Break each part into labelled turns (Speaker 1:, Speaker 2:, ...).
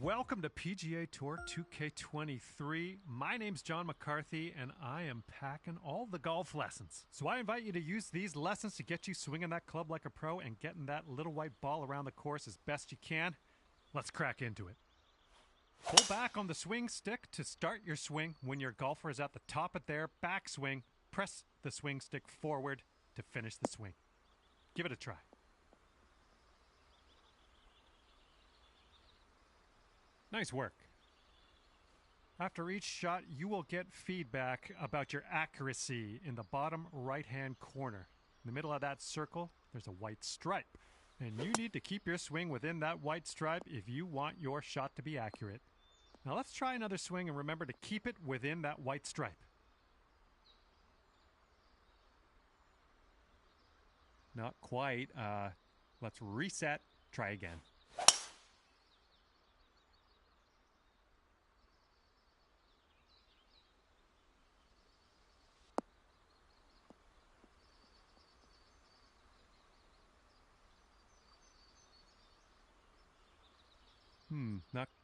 Speaker 1: Welcome to PGA Tour 2K23. My name's John McCarthy, and I am packing all the golf lessons. So I invite you to use these lessons to get you swinging that club like a pro and getting that little white ball around the course as best you can. Let's crack into it. Pull back on the swing stick to start your swing. When your golfer is at the top of their backswing, press the swing stick forward to finish the swing. Give it a try. Nice work. After each shot, you will get feedback about your accuracy in the bottom right-hand corner. In the middle of that circle, there's a white stripe. And you need to keep your swing within that white stripe if you want your shot to be accurate. Now let's try another swing and remember to keep it within that white stripe. Not quite. Let's reset. Try again.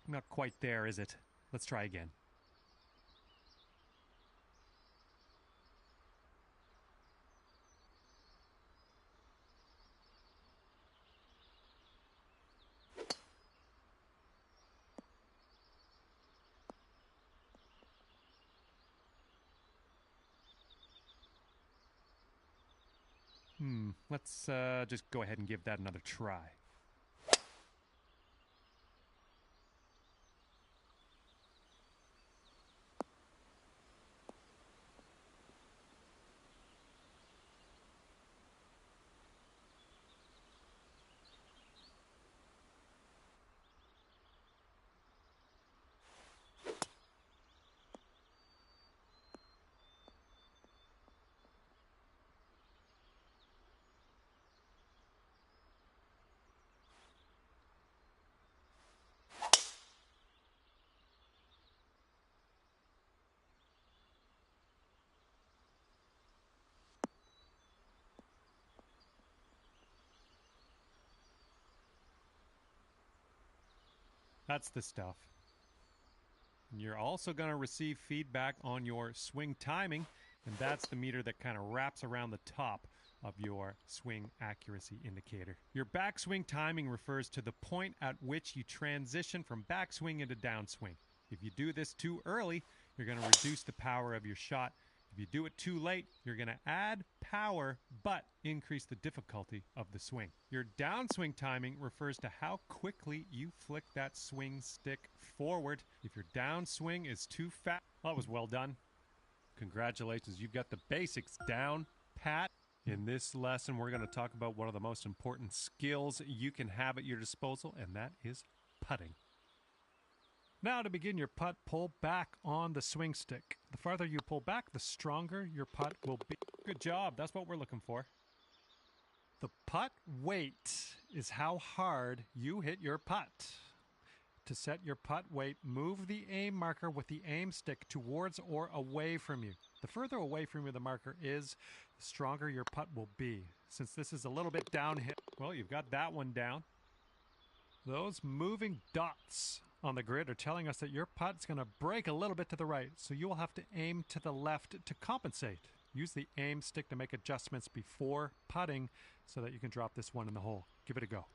Speaker 1: Not quite there, is it? Let's try again. Let's just go ahead and give that another try. That's the stuff. You're also going to receive feedback on your swing timing, and that's the meter that kind of wraps around the top of your swing accuracy indicator. Your backswing timing refers to the point at which you transition from backswing into downswing. If you do this too early, you're going to reduce the power of your shot. If you do it too late, you're going to add power but increase the difficulty of the swing. Your downswing timing refers to how quickly you flick that swing stick forward. If your downswing is too fast, that was well done. Congratulations, you've got the basics down pat. In this lesson, we're going to talk about one of the most important skills you can have at your disposal, and that is putting. Now to begin your putt, pull back on the swing stick. The farther you pull back, the stronger your putt will be. Good job. That's what we're looking for. The putt weight is how hard you hit your putt. To set your putt weight, move the aim marker with the aim stick towards or away from you. The further away from you the marker is, the stronger your putt will be. Since this is a little bit downhill, well, you've got that one down. Those moving dots on the grid are telling us that your putt's going to break a little bit to the right, so you will have to aim to the left to compensate. Use the aim stick to make adjustments before putting so that you can drop this one in the hole. Give it a go.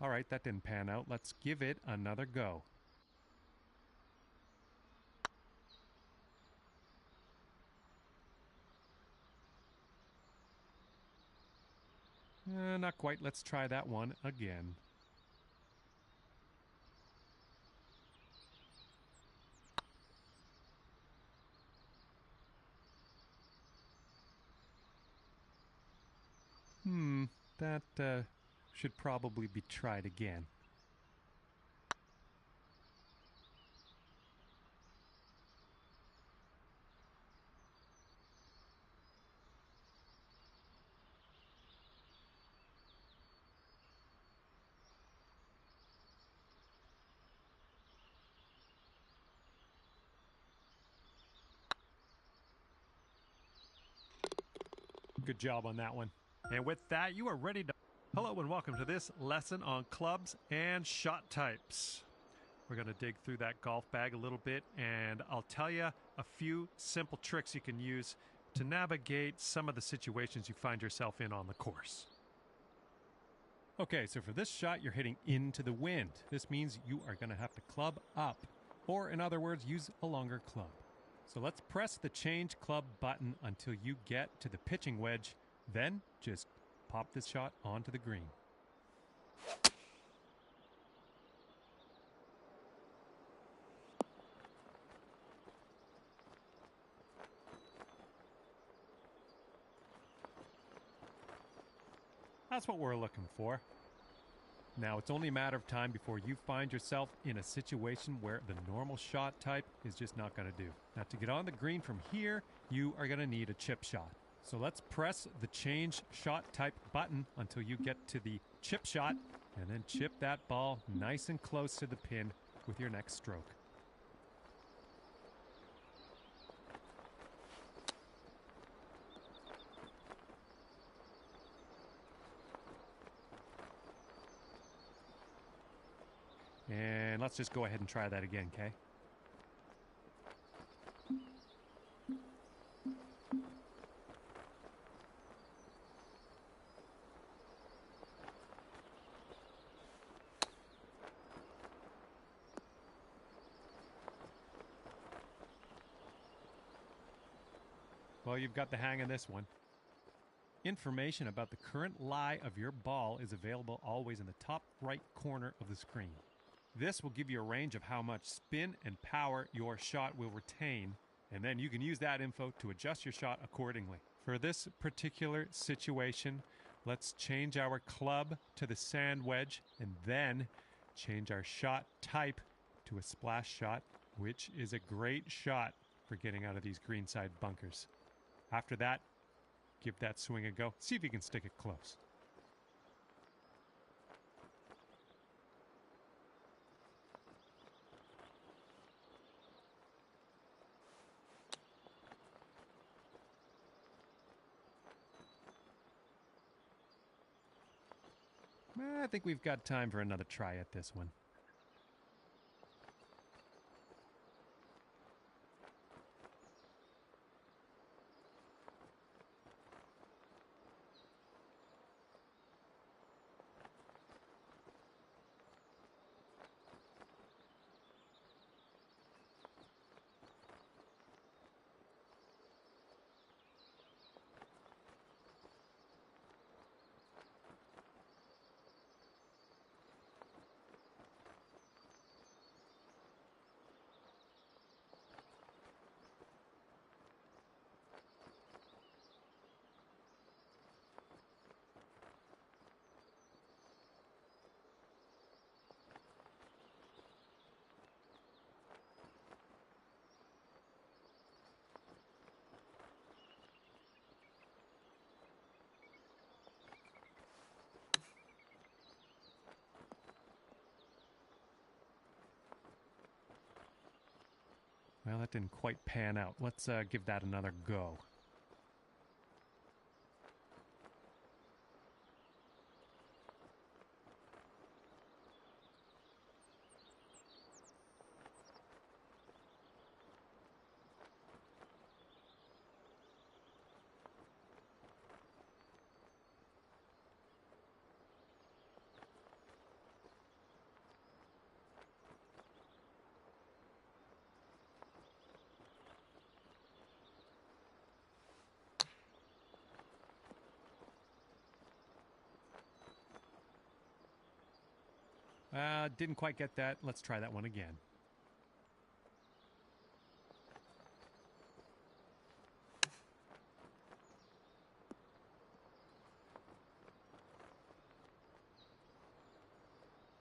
Speaker 1: All right, that didn't pan out. Let's give it another go. Not quite. Let's try that one again. That should probably be tried again. Good job on that one. And with that, you are ready to... Hello and welcome to this lesson on clubs and shot types. We're going to dig through that golf bag a little bit, and I'll tell you a few simple tricks you can use to navigate some of the situations you find yourself in on the course. Okay, so for this shot, you're hitting into the wind. This means you are going to have to club up, or in other words, use a longer club. So let's press the change club button until you get to the pitching wedge, then just pop this shot onto the green. That's what we're looking for. Now, it's only a matter of time before you find yourself in a situation where the normal shot type is just not going to do. Now, to get on the green from here, you are going to need a chip shot. So let's press the change shot type button until you get to the chip shot, and then chip that ball nice and close to the pin with your next stroke. And let's just go ahead and try that again, okay? Well, you've got the hang of this one. Information about the current lie of your ball is available always in the top right corner of the screen. This will give you a range of how much spin and power your shot will retain, and then you can use that info to adjust your shot accordingly. For this particular situation, let's change our club to the sand wedge and then change our shot type to a splash shot, which is a great shot for getting out of these greenside bunkers. After that, give that swing a go. See if you can stick it close. I think we've got time for another try at this one. Well, that didn't quite pan out. Let's give that another go. Didn't quite get that. Let's try that one again.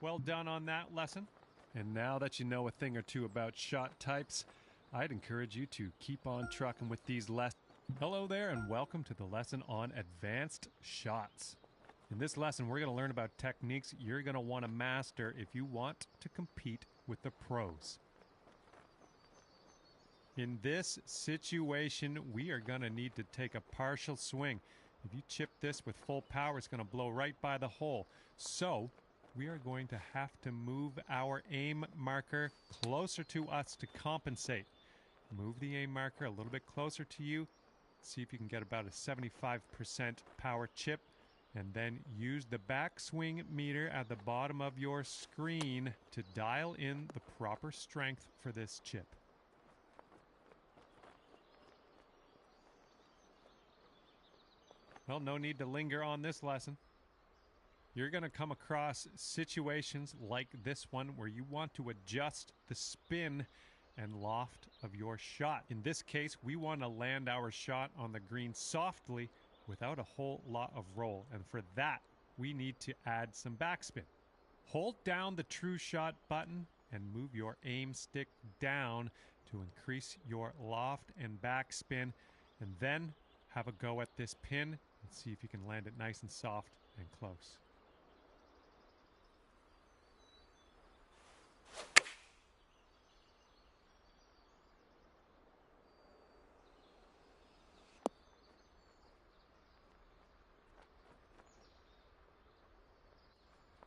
Speaker 1: Well done on that lesson. And now that you know a thing or two about shot types, I'd encourage you to keep on trucking with these lessons. Hello there and welcome to the lesson on advanced shots. In this lesson, we're going to learn about techniques you're going to want to master if you want to compete with the pros. In this situation, we are going to need to take a partial swing. If you chip this with full power, it's going to blow right by the hole. So we are going to have to move our aim marker closer to us to compensate. Move the aim marker a little bit closer to you. See if you can get about a 75% power chip. And then use the backswing meter at the bottom of your screen to dial in the proper strength for this chip. Well, no need to linger on this lesson. You're going to come across situations like this one where you want to adjust the spin and loft of your shot. In this case, we want to land our shot on the green softly without a whole lot of roll. And for that, we need to add some backspin. Hold down the true shot button and move your aim stick down to increase your loft and backspin. And then have a go at this pin and see if you can land it nice and soft and close.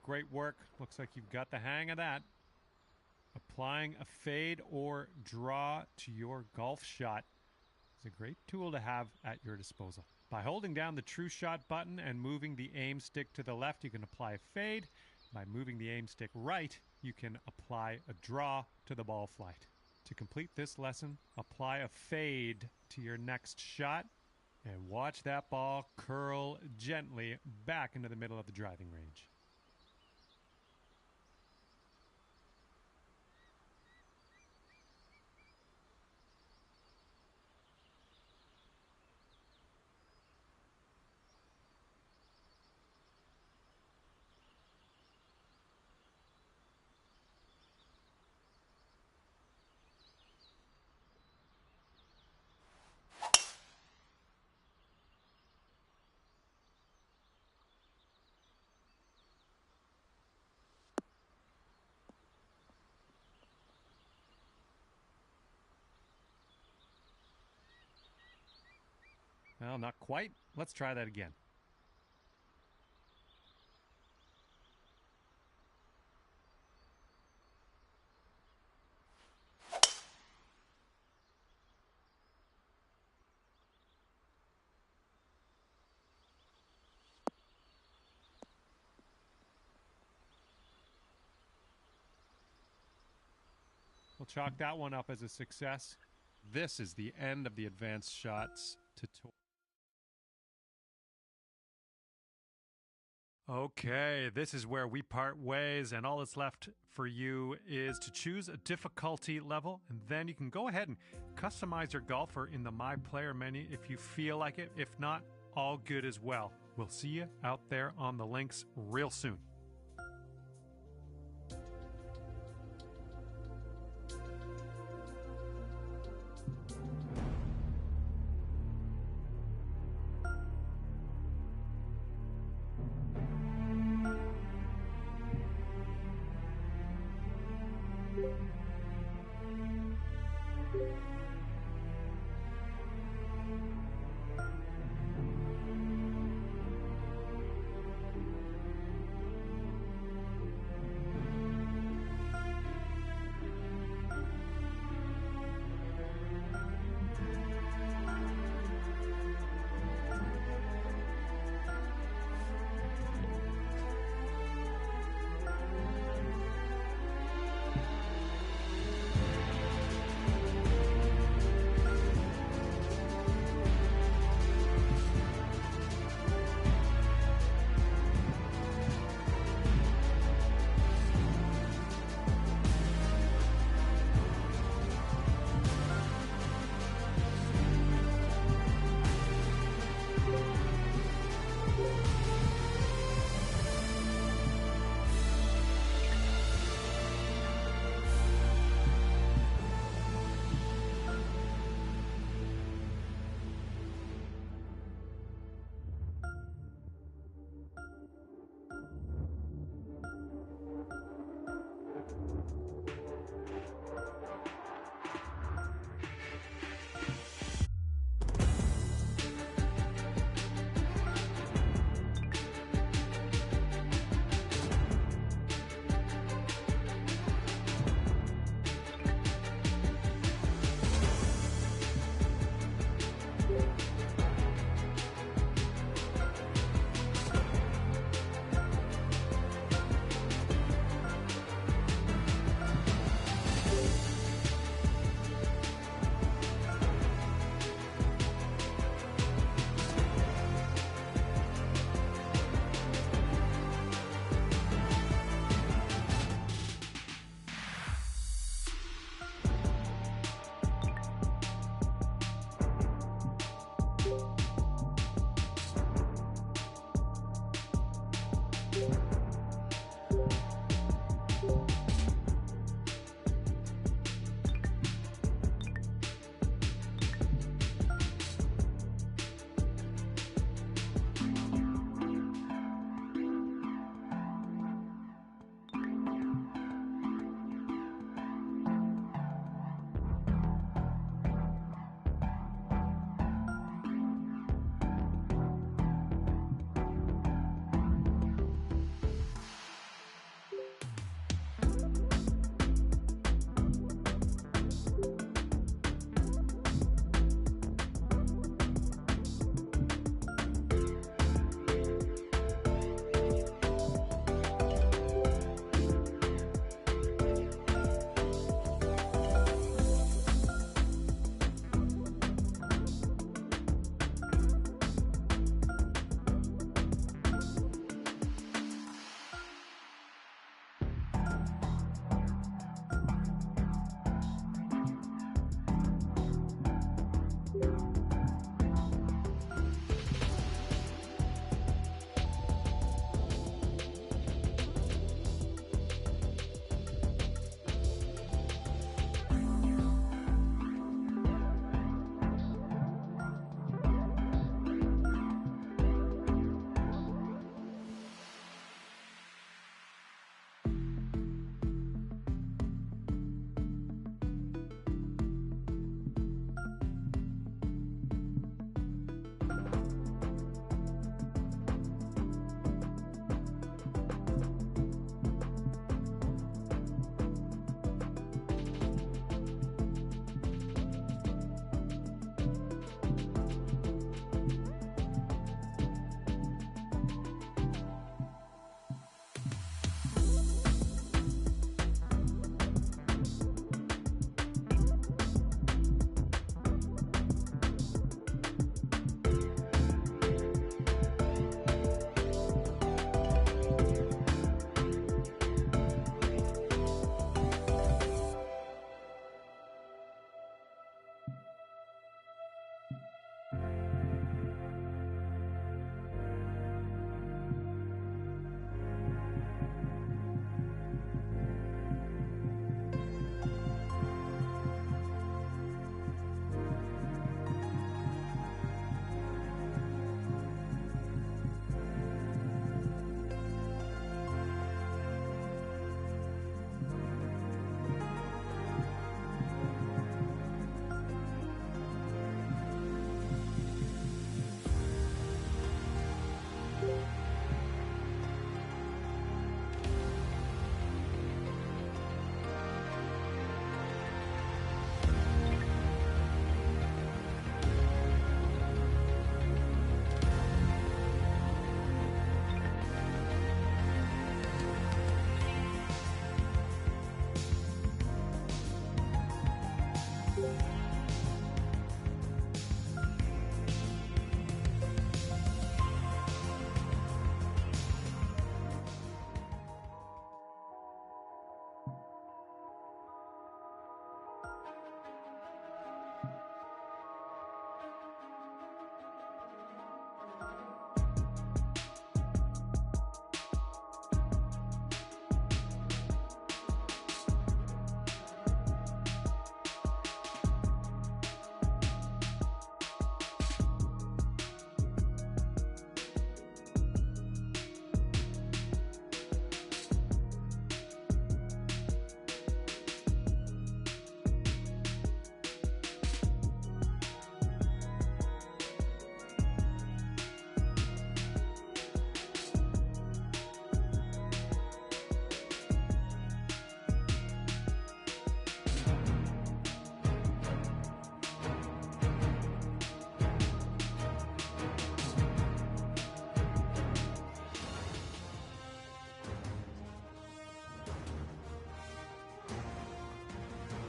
Speaker 1: Great work. Looks like you've got the hang of that. Applying a fade or draw to your golf shot is a great tool to have at your disposal. By holding down the true shot button and moving the aim stick to the left, you can apply a fade. By moving the aim stick right, you can apply a draw to the ball flight. To complete this lesson, apply a fade to your next shot and watch that ball curl gently back into the middle of the driving range. Well, not quite. Let's try that again. We'll chalk that one up as a success. This is the end of the advanced shots tutorial. Okay, this is where we part ways, and all that's left for you is to choose a difficulty level, and then you can go ahead and customize your golfer in the My Player menu if you feel like it. If not, all good as well. We'll see you out there on the links real soon.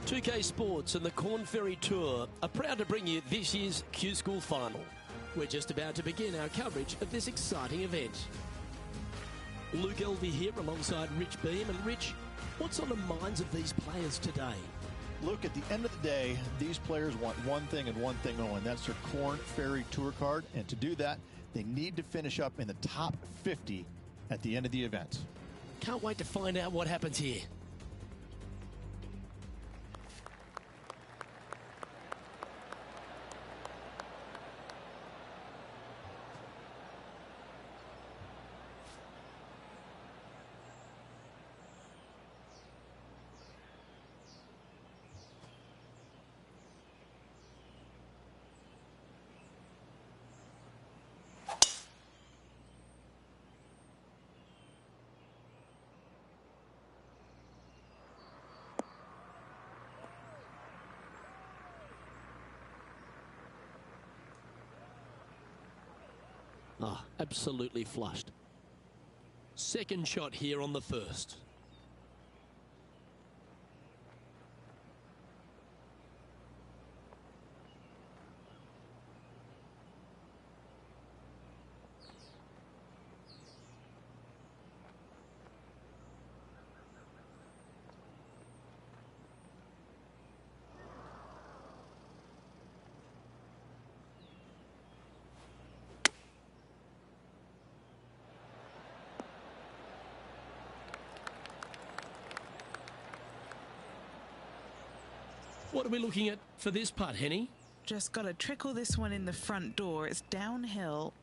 Speaker 2: 2K Sports and the Corn Ferry Tour are proud to bring you this year's Q School Final. We're just about to begin our coverage of this exciting event. Luke Elvey here alongside Rich Beam. And Rich, what's on the minds of these players today?
Speaker 3: Look, at the end of the day, these players want one thing and one thing only, and that's their Corn Ferry Tour card. And to do that, they need to finish up in the top 50 at the end of the event.
Speaker 2: Can't wait to find out what happens here. Ah, absolutely flushed. Second shot here on the first. What are we looking at for this putt, Henny?
Speaker 4: Just got to trickle this one in the front door. It's downhill.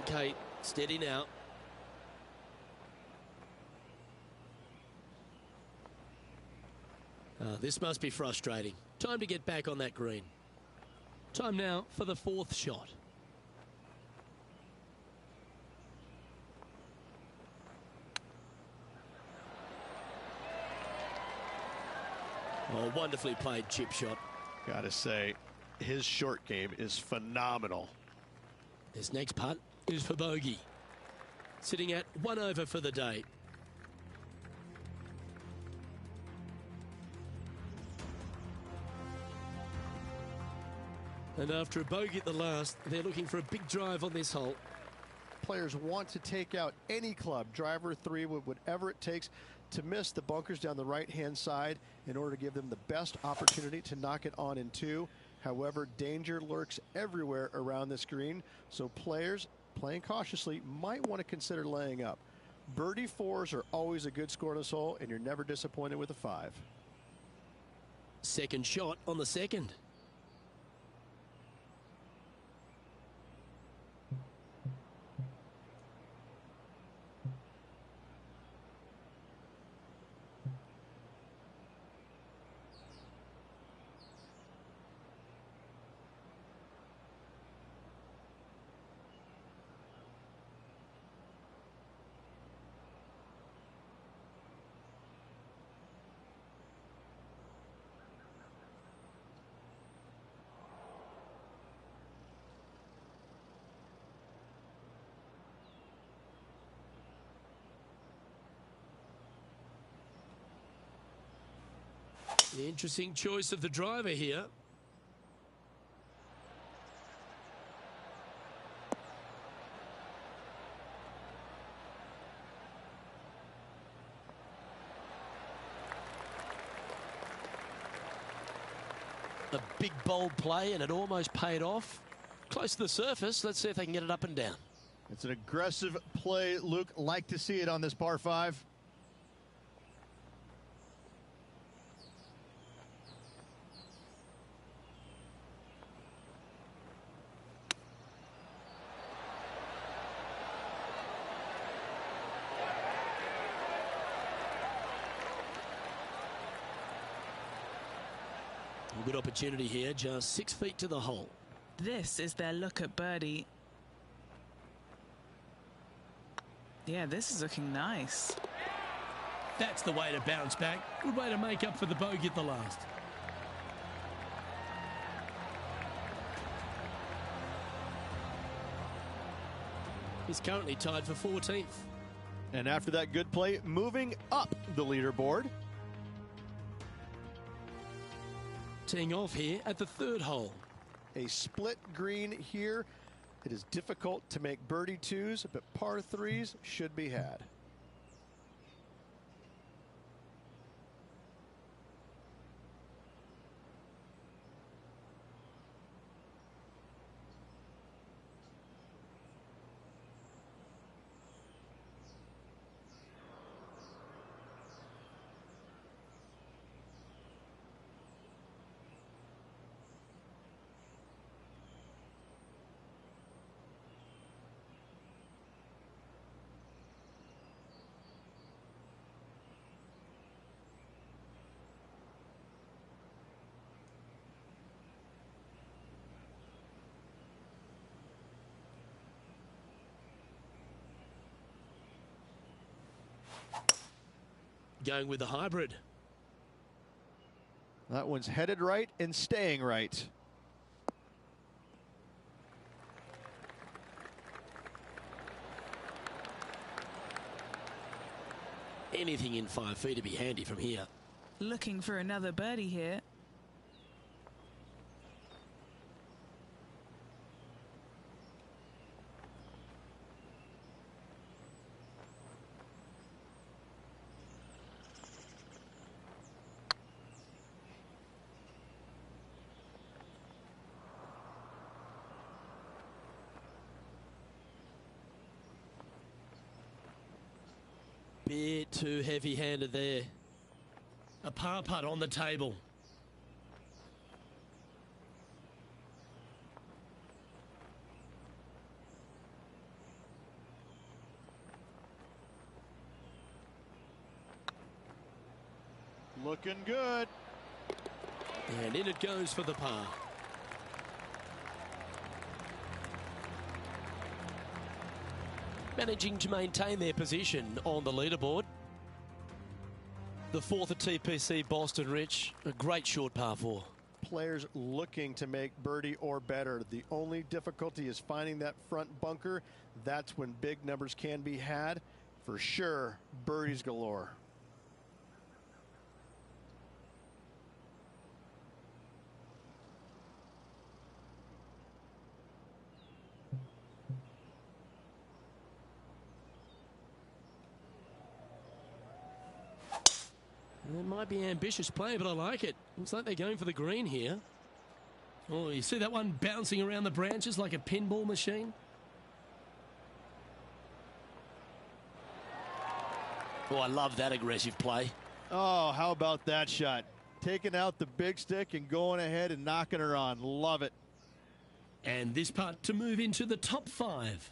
Speaker 2: Okay, steady now. This must be frustrating. Time to get back on that green. Time now for the fourth shot. Oh, wonderfully played chip shot.
Speaker 3: Gotta say, his short game is phenomenal.
Speaker 2: This next putt is for bogey. Sitting at 1 over for the day. And after a bogey at the last, they're looking for a big drive on this hole.
Speaker 5: Players want to take out any club, driver, 3 wood, whatever it takes to miss the bunkers down the right-hand side in order to give them the best opportunity to knock it on in 2. However, danger lurks everywhere around this green, so players playing cautiously might want to consider laying up. Birdie 4s are always a good score in this hole, and you're never disappointed with a 5.
Speaker 2: Second shot on the second. The interesting choice of the driver here. A big bold play, and it almost paid off. Close to the surface. Let's see if they can get it up and down.
Speaker 3: It's an aggressive play, Luke. Like to see it on this par 5.
Speaker 2: Good opportunity here, just 6 feet to the hole.
Speaker 4: This is their look at birdie. Yeah, this is looking nice.
Speaker 2: That's the way to bounce back. Good way to make up for the bogey at the last. He's currently tied for 14th.
Speaker 3: And after that good play, moving up the leaderboard.
Speaker 2: Teeing off here at the 3rd hole.
Speaker 5: A split green here. It is difficult to make birdie 2s, but par 3s should be had.
Speaker 2: Going with the hybrid.
Speaker 3: That one's headed right and staying right.
Speaker 2: Anything in 5 feet to be handy from here.
Speaker 4: Looking for another birdie here.
Speaker 2: Bit too heavy-handed there. A par putt on the table.
Speaker 3: Looking good.
Speaker 2: And in it goes for the par. Managing to maintain their position on the leaderboard. The fourth at TPC Boston, Rich. A great short par 4.
Speaker 5: Players looking to make birdie or better. The only difficulty is finding that front bunker. That's when big numbers can be had. For sure, birdies galore.
Speaker 2: It might be ambitious play, but I like it. Looks like they're going for the green here. Oh, you see that one bouncing around the branches like a pinball machine? Oh, I love that aggressive play.
Speaker 3: Oh, how about that shot? Taking out the big stick and going ahead and knocking her on. Love it.
Speaker 2: And this putt to move into the top 5.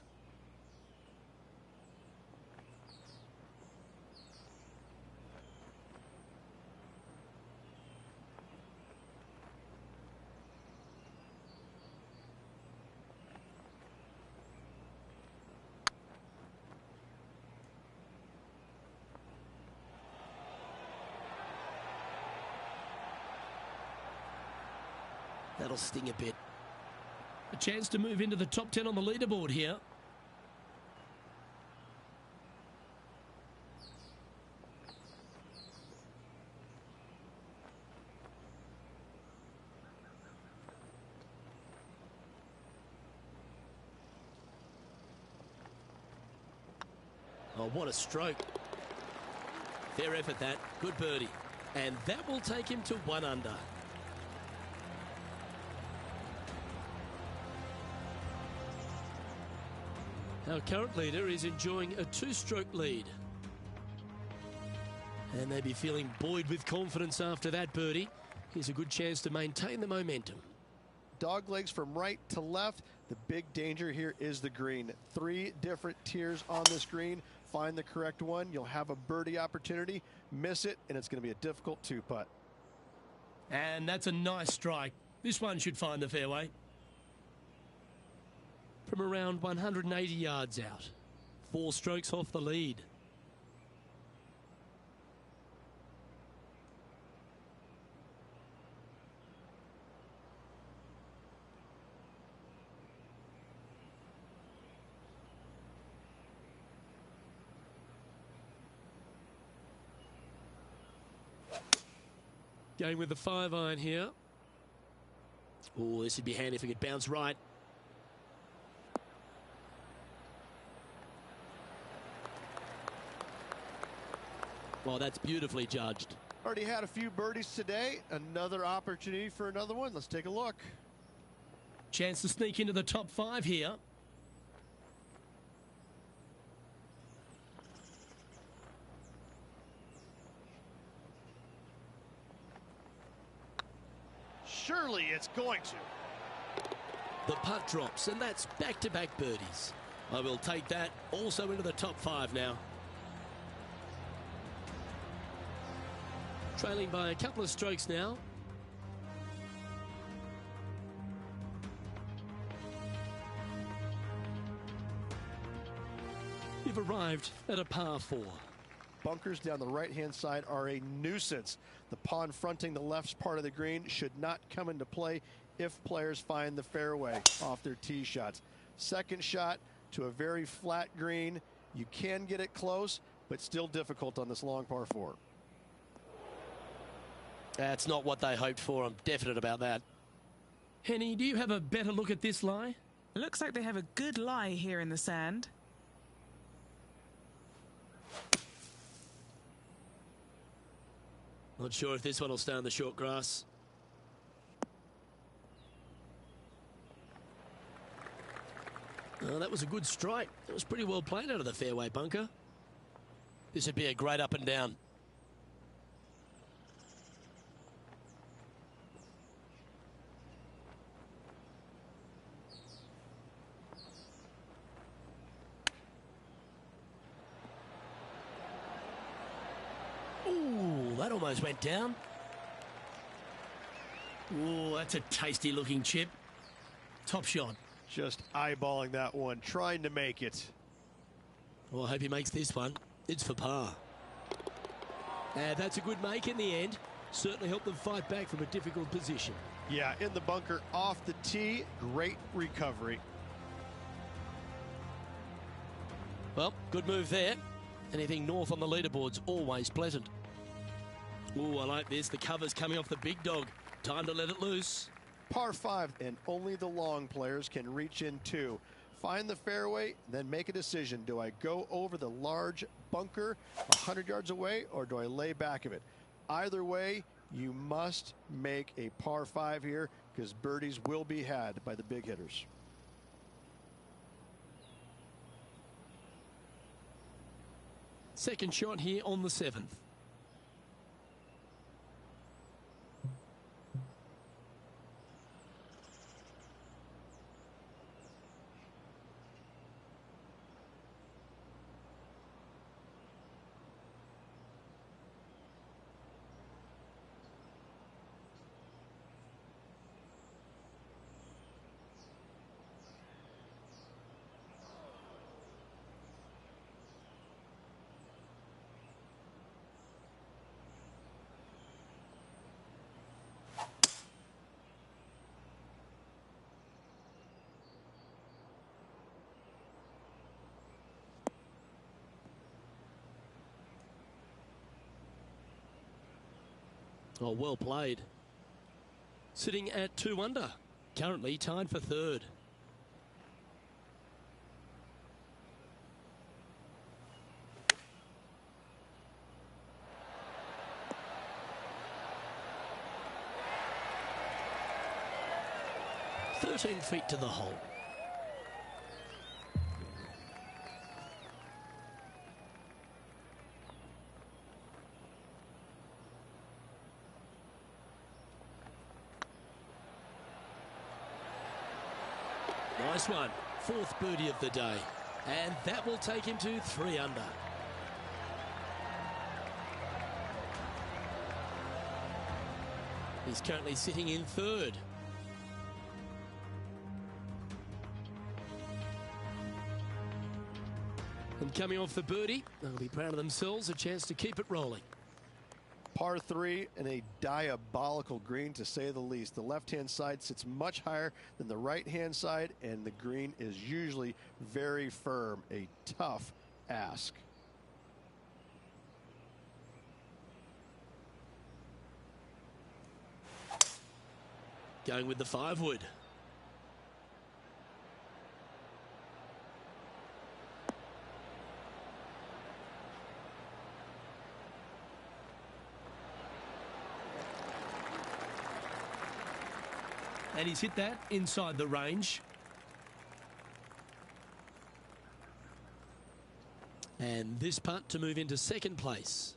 Speaker 2: That'll sting a bit. A chance to move into the top 10 on the leaderboard here. Oh, what a stroke. Fair effort that. Good birdie. And that will take him to 1 under. Our current leader is enjoying a 2-stroke lead. And they'd be feeling buoyed with confidence after that birdie. Here's a good chance to maintain the momentum.
Speaker 5: Dog legs from right to left. The big danger here is the green. 3 different tiers on this green. Find the correct one. You'll have a birdie opportunity. Miss it, and it's going to be a difficult 2-putt.
Speaker 2: And that's a nice strike. This one should find the fairway. From around 180 yards out. 4 strokes off the lead. Going with the 5-iron here. Oh, this would be handy if we could bounce right. Well, that's beautifully judged.
Speaker 5: Already had a few birdies today. Another opportunity for another one. Let's take a look.
Speaker 2: Chance to sneak into the top 5 here.
Speaker 5: Surely it's going to.
Speaker 2: The putt drops, and that's back-to-back birdies. I will take that also into the top 5 now. Trailing by a couple of strokes now. You've arrived at a par 4.
Speaker 5: Bunkers down the right-hand side are a nuisance. The pond fronting the left part of the green should not come into play if players find the fairway off their tee shots. Second shot to a very flat green. You can get it close, but still difficult on this long par 4.
Speaker 2: That's not what they hoped for. I'm definite about that. Henny, do you have a better look at this lie?
Speaker 4: Looks like they have a good lie here in the sand.
Speaker 2: Not sure if this one will stay on the short grass. Oh, that was a good strike. It was pretty well played out of the fairway bunker. This would be a great up and down. Ooh, that almost went down. Ooh, that's a tasty looking chip. Top shot.
Speaker 5: Just eyeballing that one, trying to make it.
Speaker 2: Well, I hope he makes this one. It's for par. And that's a good make in the end. Certainly helped them fight back from a difficult position.
Speaker 5: Yeah, in the bunker off the tee, great recovery.
Speaker 2: Well, good move there. Anything north on the leaderboard's always pleasant. Ooh, I like this. The cover's coming off the big dog. Time to let it loose.
Speaker 5: Par 5, and only the long players can reach in two. Find the fairway, then make a decision. Do I go over the large bunker 100 yards away, or do I lay back of it? Either way, you must make a par 5 here, because birdies will be had by the big hitters.
Speaker 2: Second shot here on the 7th. Oh, well played. Sitting at 2 under. Currently tied for third. "13 feet to the hole." Nice one. 4th birdie of the day. And that will take him to 3 under. He's currently sitting in third. And coming off the birdie, they'll be proud of themselves, a chance to keep it rolling.
Speaker 5: Par 3 and a diabolical green, to say the least. The left-hand side sits much higher than the right-hand side, and the green is usually very firm. A tough ask.
Speaker 2: Going with the 5-wood. And he's hit that inside the range. And this putt to move into second place.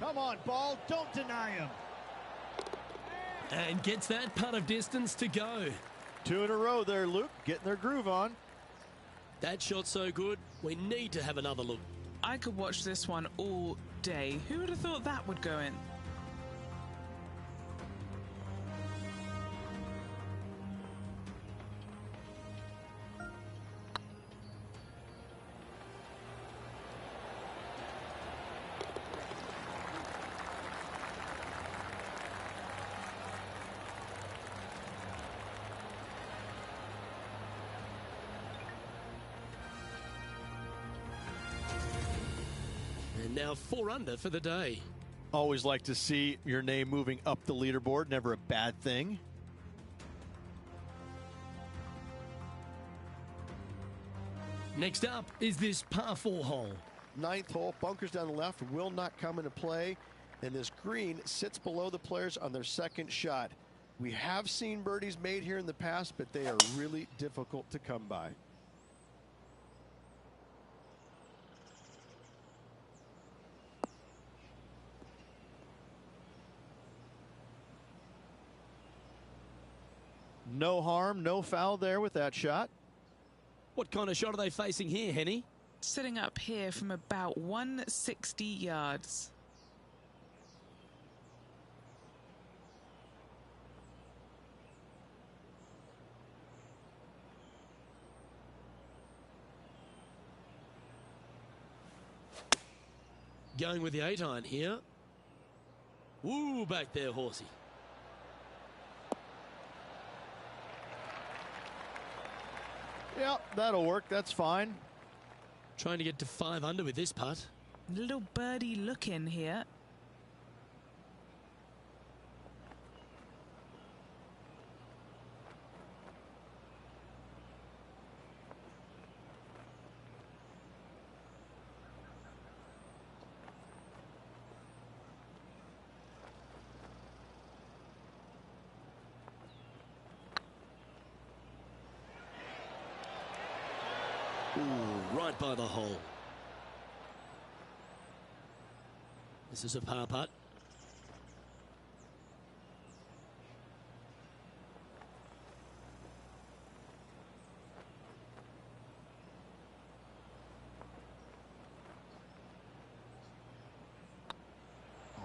Speaker 6: Come on, ball. Don't deny him.
Speaker 2: And gets that putt of distance to go.
Speaker 3: 2 in a row there, Luke. Getting their groove on.
Speaker 2: That shot so good, we need to have another look.
Speaker 4: I could watch this one all day. Who would have thought that would go in?
Speaker 2: And now 4 under for the day.
Speaker 3: Always like to see your name moving up the leaderboard. Never a bad thing.
Speaker 2: Next up is this par 4 hole.
Speaker 5: 9th hole, bunkers down the left will not come into play, and this green sits below the players on their second shot. We have seen birdies made here in the past, but they are really difficult to come by.
Speaker 3: No harm, no foul there with that shot.
Speaker 2: What kind of shot are they facing here, Henny?
Speaker 4: Setting up here from about 160 yards.
Speaker 2: Going with the 8-iron here. Woo, back there, Horsey.
Speaker 5: Yeah, that'll work. That's fine.
Speaker 2: Trying to get to 5 under with this putt.
Speaker 4: Little birdie look in here.
Speaker 2: Ooh, right by the hole. This is a par putt.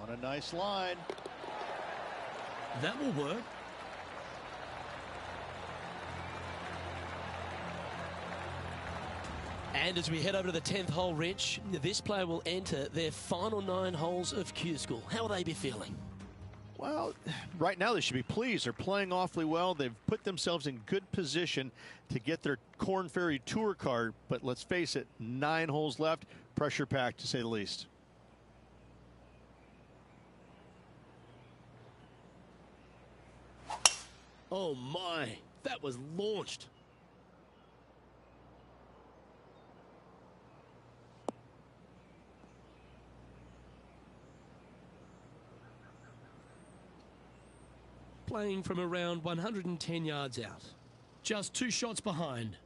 Speaker 5: On a nice line.
Speaker 2: That will work. And as we head over to the 10th hole, Rich, this player will enter their final 9 holes of Q School. How will they be feeling?
Speaker 5: Well, right now they should be pleased. They're playing awfully well. They've put themselves in good position to get their Korn Ferry Tour card. But let's face it, 9 holes left. Pressure packed, to say the least.
Speaker 2: Oh my, that was launched. Playing from around 110 yards out. Just 2 shots behind.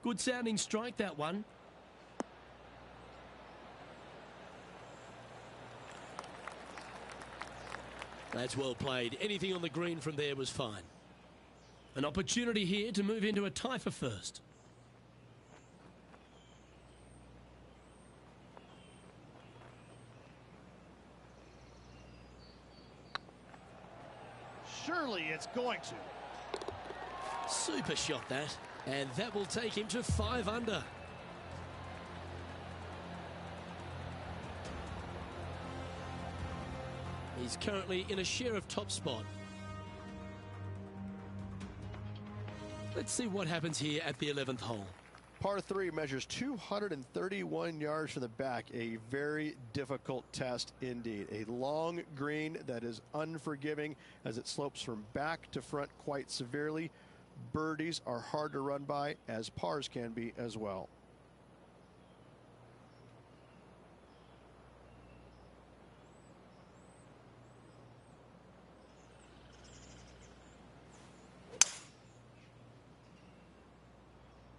Speaker 2: Good sounding strike, that one. That's well played. Anything on the green from there was fine. An opportunity here to move into a tie for first.
Speaker 6: Surely it's going to.
Speaker 2: Super shot that. And that will take him to 5 under. He's currently in a share of top spot. Let's see what happens here at the 11th hole.
Speaker 5: Par 3 measures 231 yards from the back. A very difficult test indeed. A long green that is unforgiving as it slopes from back to front quite severely. Birdies are hard to run by, as pars can be as well.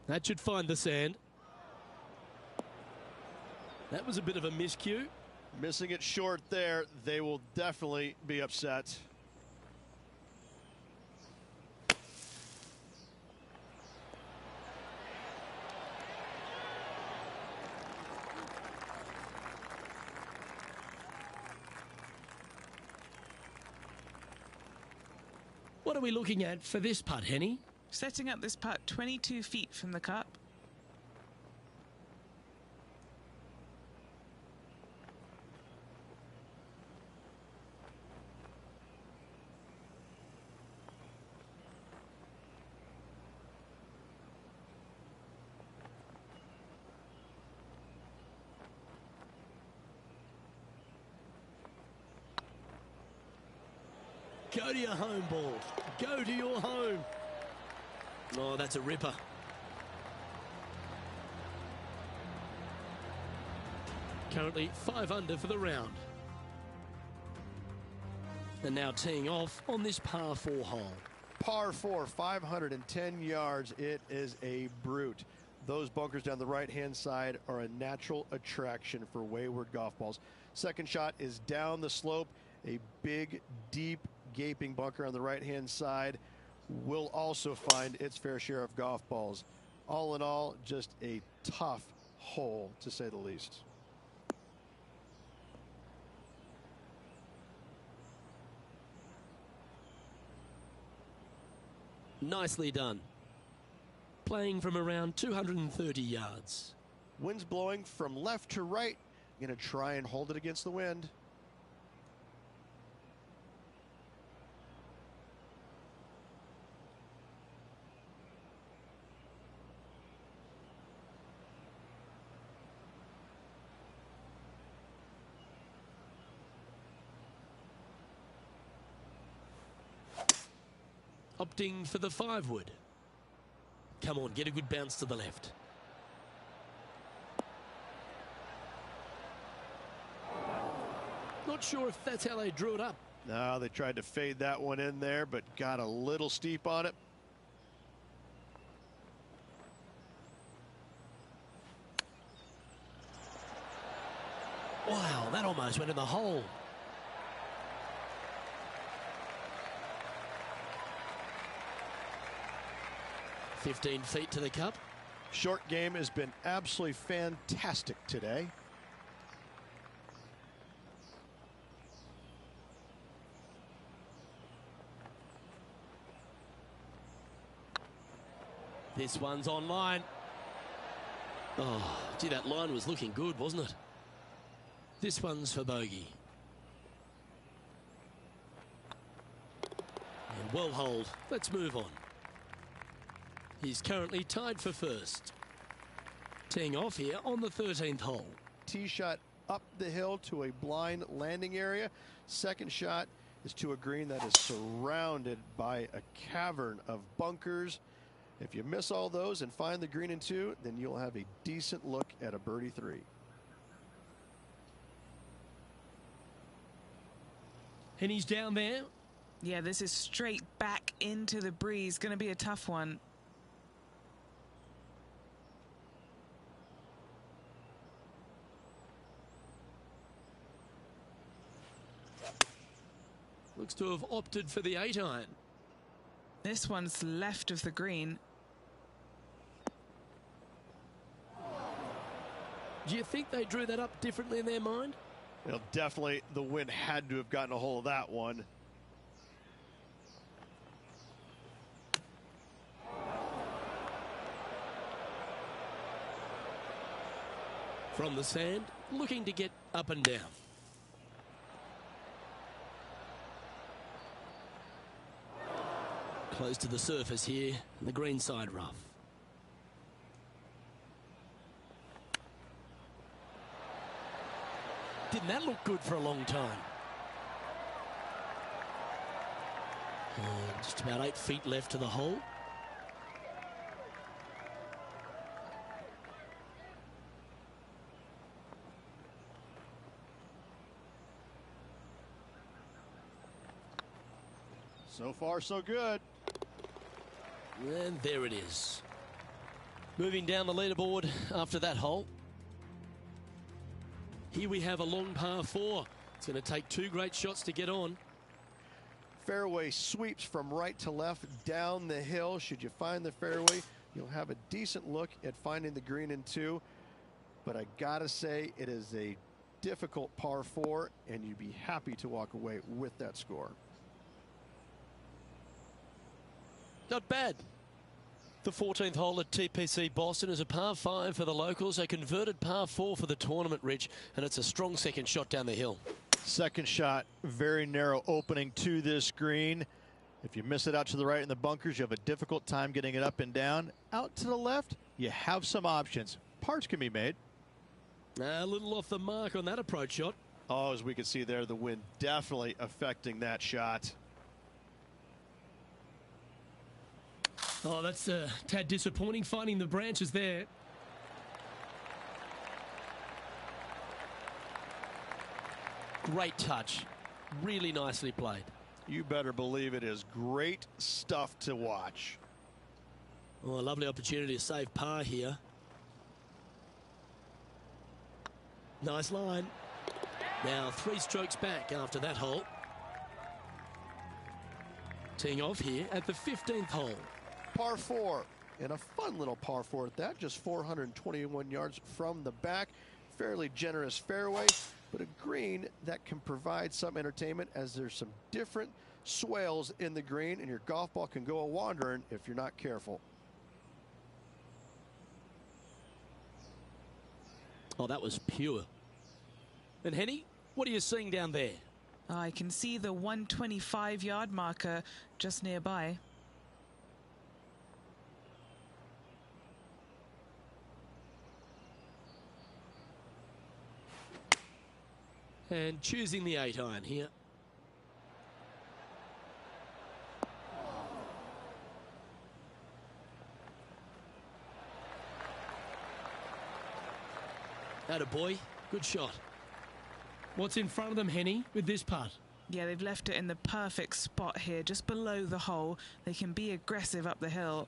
Speaker 2: That should find the sand. That was a bit of a miscue.
Speaker 5: Missing it short there, they will definitely be upset.
Speaker 2: What are we looking at for this putt, Henny?
Speaker 4: Setting up this putt 22 feet from the cup.
Speaker 2: Go to your home, ball. Go to your home. Oh, that's a ripper. Currently 5 under for the round. And now teeing off on this par 4 hole.
Speaker 5: Par 4, 510 yards. It is a brute. Those bunkers down the right-hand side are a natural attraction for wayward golf balls. Second shot is down the slope. A big, deep, gaping bunker on the right-hand side will also find its fair share of golf balls. All in all, just a tough hole, to say the least.
Speaker 2: Nicely done. Playing from around 230 yards.
Speaker 5: Wind's blowing from left to right. Going to try and hold it against the wind.
Speaker 2: Opting for the 5-wood. Come on, get a good bounce to the left. Not sure if that's how they drew it up.
Speaker 5: No, they tried to fade that one in there, but got a little steep on it.
Speaker 2: Wow, that almost went in the hole. "15 feet to the cup."
Speaker 5: Short game has been absolutely fantastic today.
Speaker 2: This one's on line. Oh, gee, that line was looking good, wasn't it? This one's for bogey. And well holed. Let's move on. He's currently tied for first. Teeing off here on the 13th hole.
Speaker 5: Tee shot up the hill to a blind landing area. Second shot is to a green that is surrounded by a cavern of bunkers. If you miss all those and find the green in 2, then you'll have a decent look at a birdie 3.
Speaker 2: And he's down there.
Speaker 4: Yeah, this is straight back into the breeze. Going to be a tough one.
Speaker 2: Looks to have opted for the 8-iron.
Speaker 4: This one's left of the green.
Speaker 2: Do you think they drew that up differently in their mind?
Speaker 5: Well, definitely the wind had to have gotten a hold of that one.
Speaker 2: From the sand, looking to get up and down. Close to the surface here, the green side rough. Didn't that look good for a long time? Just about 8 feet left to the hole.
Speaker 5: So far, so good.
Speaker 2: And there it is. Moving down the leaderboard after that hole. Here we have a long par 4. It's going to take 2 great shots to get on.
Speaker 5: Fairway sweeps from right to left down the hill. Should you find the fairway, you'll have a decent look at finding the green in 2. But I gotta say, it is a difficult par 4, and you'd be happy to walk away with that score.
Speaker 2: Not bad. The 14th hole at TPC Boston is a par 5 for the locals, a converted par 4 for the tournament, Rich, and it's a strong second shot down the hill.
Speaker 3: Second shot, very narrow opening to this green. If you miss it out to the right in the bunkers, you have a difficult time getting it up and down. Out to the left, you have some options. Parts can be made.
Speaker 2: A little off the mark on that approach shot.
Speaker 5: Oh, as we can see there, the wind definitely affecting that shot.
Speaker 2: Oh, that's a tad disappointing, finding the branches there. Great touch. Really nicely played.
Speaker 3: You better believe it is great stuff to watch.
Speaker 2: Oh, a lovely opportunity to save par here. Nice line. Now 3 strokes back after that hole. Teeing off here at the 15th hole.
Speaker 5: Par 4, and a fun little par 4 at that, just 421 yards from the back. Fairly generous fairway, but a green that can provide some entertainment as there's some different swales in the green, and your golf ball can go a-wandering if you're not careful.
Speaker 2: Oh, that was pure. And Henny, what are you seeing down there?
Speaker 4: I can see the 125-yard marker just nearby.
Speaker 2: And choosing the 8-iron here. Attaboy, good shot.
Speaker 7: What's in front of them, Henny, with this putt?
Speaker 4: Yeah, they've left it in the perfect spot here, just below the hole. They can be aggressive up the hill.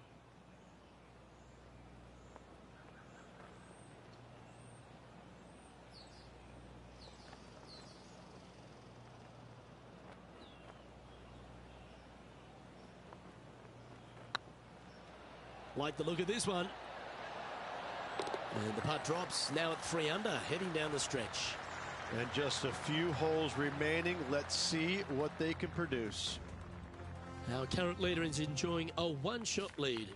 Speaker 2: Like the look of this one. And the putt drops, now at 3 under, heading down the stretch.
Speaker 5: And just a few holes remaining. Let's see what they can produce.
Speaker 2: Our current leader is enjoying a 1-shot lead.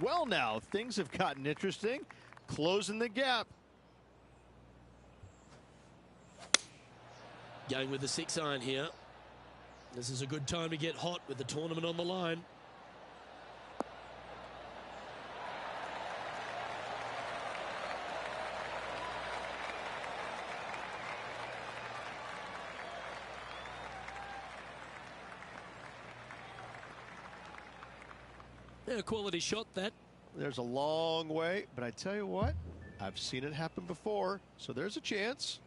Speaker 3: Well, now things have gotten interesting. Closing the gap.
Speaker 2: Going with the 6-iron here. This is a good time to get hot with the tournament on the line. A quality shot, that.
Speaker 5: There's a long way, but I tell you what, I've seen it happen before, so there's a chance.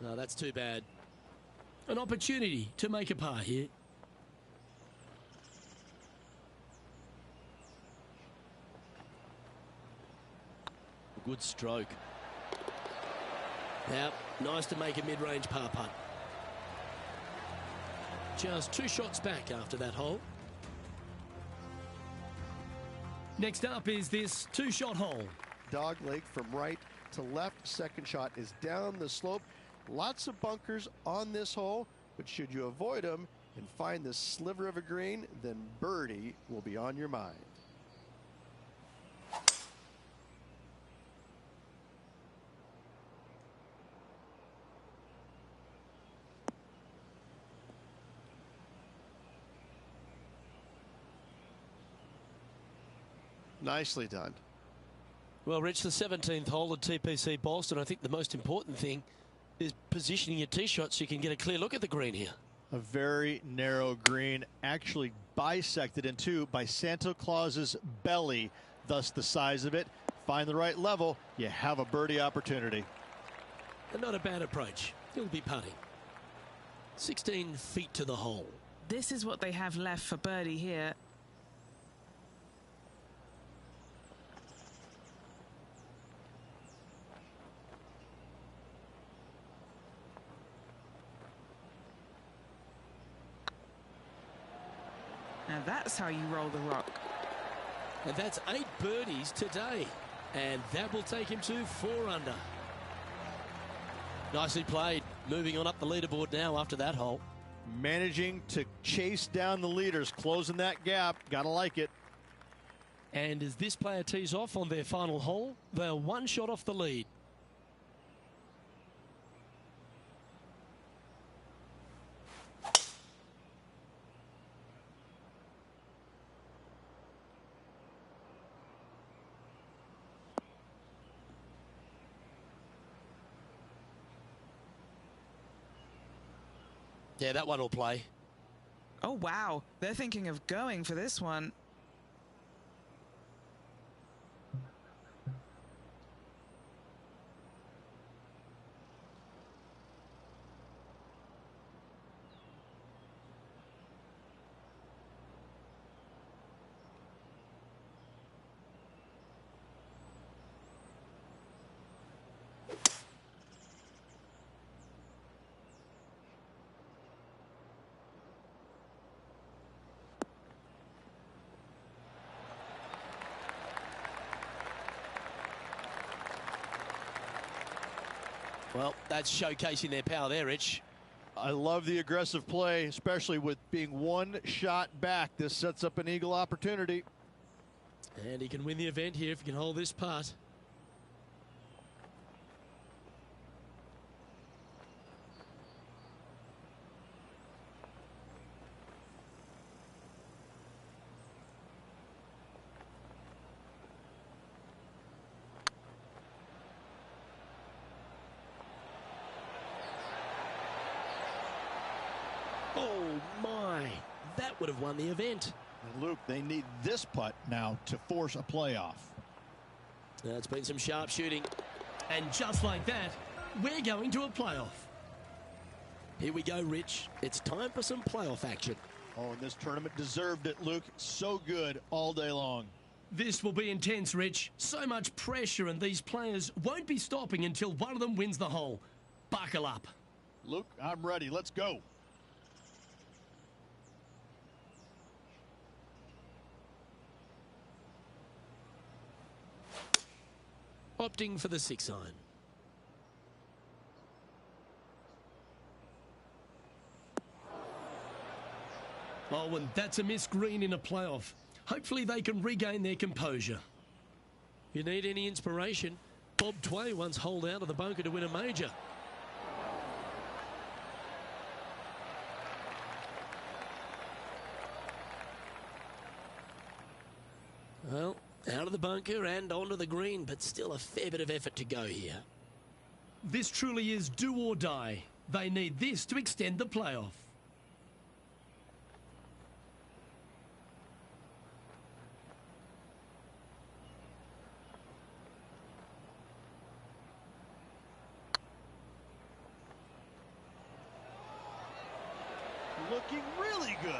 Speaker 2: No, that's too bad.
Speaker 7: An opportunity to make a par here.
Speaker 2: Good stroke. Now, nice to make a mid-range par putt. Just 2 shots back after that hole.
Speaker 7: Next up is this 2-shot hole.
Speaker 5: Dog leg from right to left. Second shot is down the slope. Lots of bunkers on this hole, but should you avoid them and find this sliver of a green, then birdie will be on your mind. Nicely done.
Speaker 2: Well, Rich, the 17th hole at TPC Boston, I think the most important thing is positioning your tee shot so you can get a clear look at the green here.
Speaker 3: A very narrow green, actually bisected in two by Santa Claus's belly, thus the size of it. Find the right level, you have a birdie opportunity.
Speaker 2: And not a bad approach. He'll be putting. 16 feet to the hole.
Speaker 4: This is what they have left for birdie here. Now that's how you roll the rock.
Speaker 2: And that's 8 birdies today. And that will take him to 4 under. Nicely played. Moving on up the leaderboard now after that hole.
Speaker 3: Managing to chase down the leaders, closing that gap. Gotta like it.
Speaker 7: And as this player tees off on their final hole, they're 1 shot off the lead.
Speaker 2: Yeah, that one will play.
Speaker 4: Oh, wow. They're thinking of going for this one.
Speaker 2: Well, that's showcasing their power there, Rich.
Speaker 3: I love the aggressive play, especially with being one shot back. This sets up an eagle opportunity.
Speaker 7: And he can win the event here if he can hold this putt.
Speaker 2: Oh, my. That would have won the event.
Speaker 3: And Luke, they need this putt now to force a playoff.
Speaker 2: It's been some sharp shooting.
Speaker 7: And just like that, we're going to a playoff.
Speaker 2: Here we go, Rich. It's time for some playoff action.
Speaker 3: Oh, and this tournament deserved it, Luke. So good all day long.
Speaker 7: This will be intense, Rich. So much pressure, and these players won't be stopping until one of them wins the hole. Buckle up.
Speaker 3: Luke, I'm ready. Let's go.
Speaker 2: Opting for the 6-iron.
Speaker 7: Oh, and that's a missed green in a playoff. Hopefully they can regain their composure.
Speaker 2: You need any inspiration? Bob Tway once holed out of the bunker to win a major. Well, out of the bunker and onto the green, but still a fair bit of effort to go here.
Speaker 7: This truly is do or die. They need this to extend the playoff.
Speaker 3: Looking really good.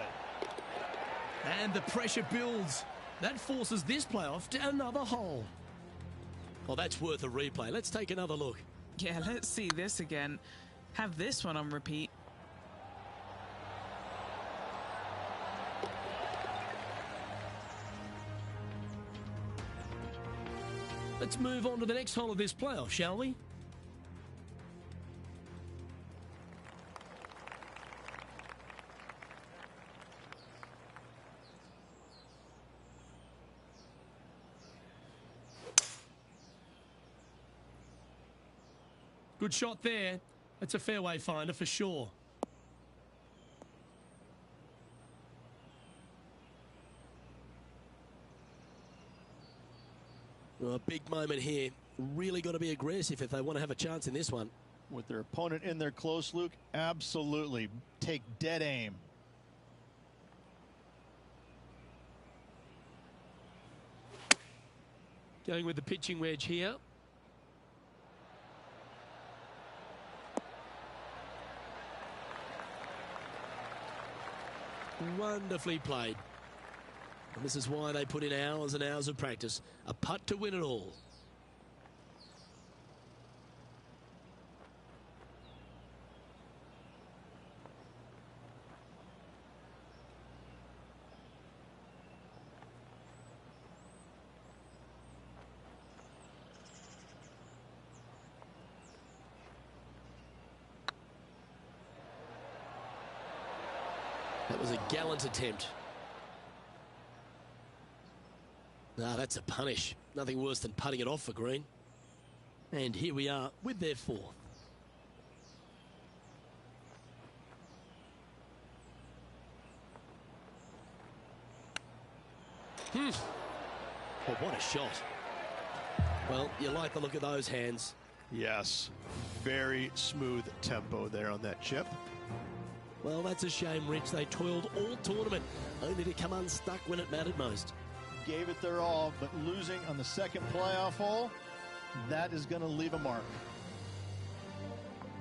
Speaker 7: And the pressure builds. That forces this playoff to another hole.
Speaker 2: Well, that's worth a replay. Let's take another look.
Speaker 4: Yeah, let's see this again. Have this one on repeat.
Speaker 7: Let's move on to the next hole of this playoff, shall we? Good shot there. That's a fairway finder for sure.
Speaker 2: Well, a big moment here. Really got to be aggressive if they want to have a chance in this one.
Speaker 3: With their opponent in there close, Luke, absolutely take dead aim.
Speaker 7: Going with the pitching wedge here.
Speaker 2: Wonderfully played. And this is why they put in hours and hours of practice. A putt to win it all. That was a gallant attempt. Ah, that's a punish. Nothing worse than putting it off for green. And here we are with their fourth. Oh, what a shot. Well, you like the look of those hands.
Speaker 3: Yes, very smooth tempo there on that chip.
Speaker 2: Well, that's a shame, Rich. They toiled all tournament, only to come unstuck when it mattered most.
Speaker 3: Gave it their all, but losing on the second playoff hole, that is going to leave a mark.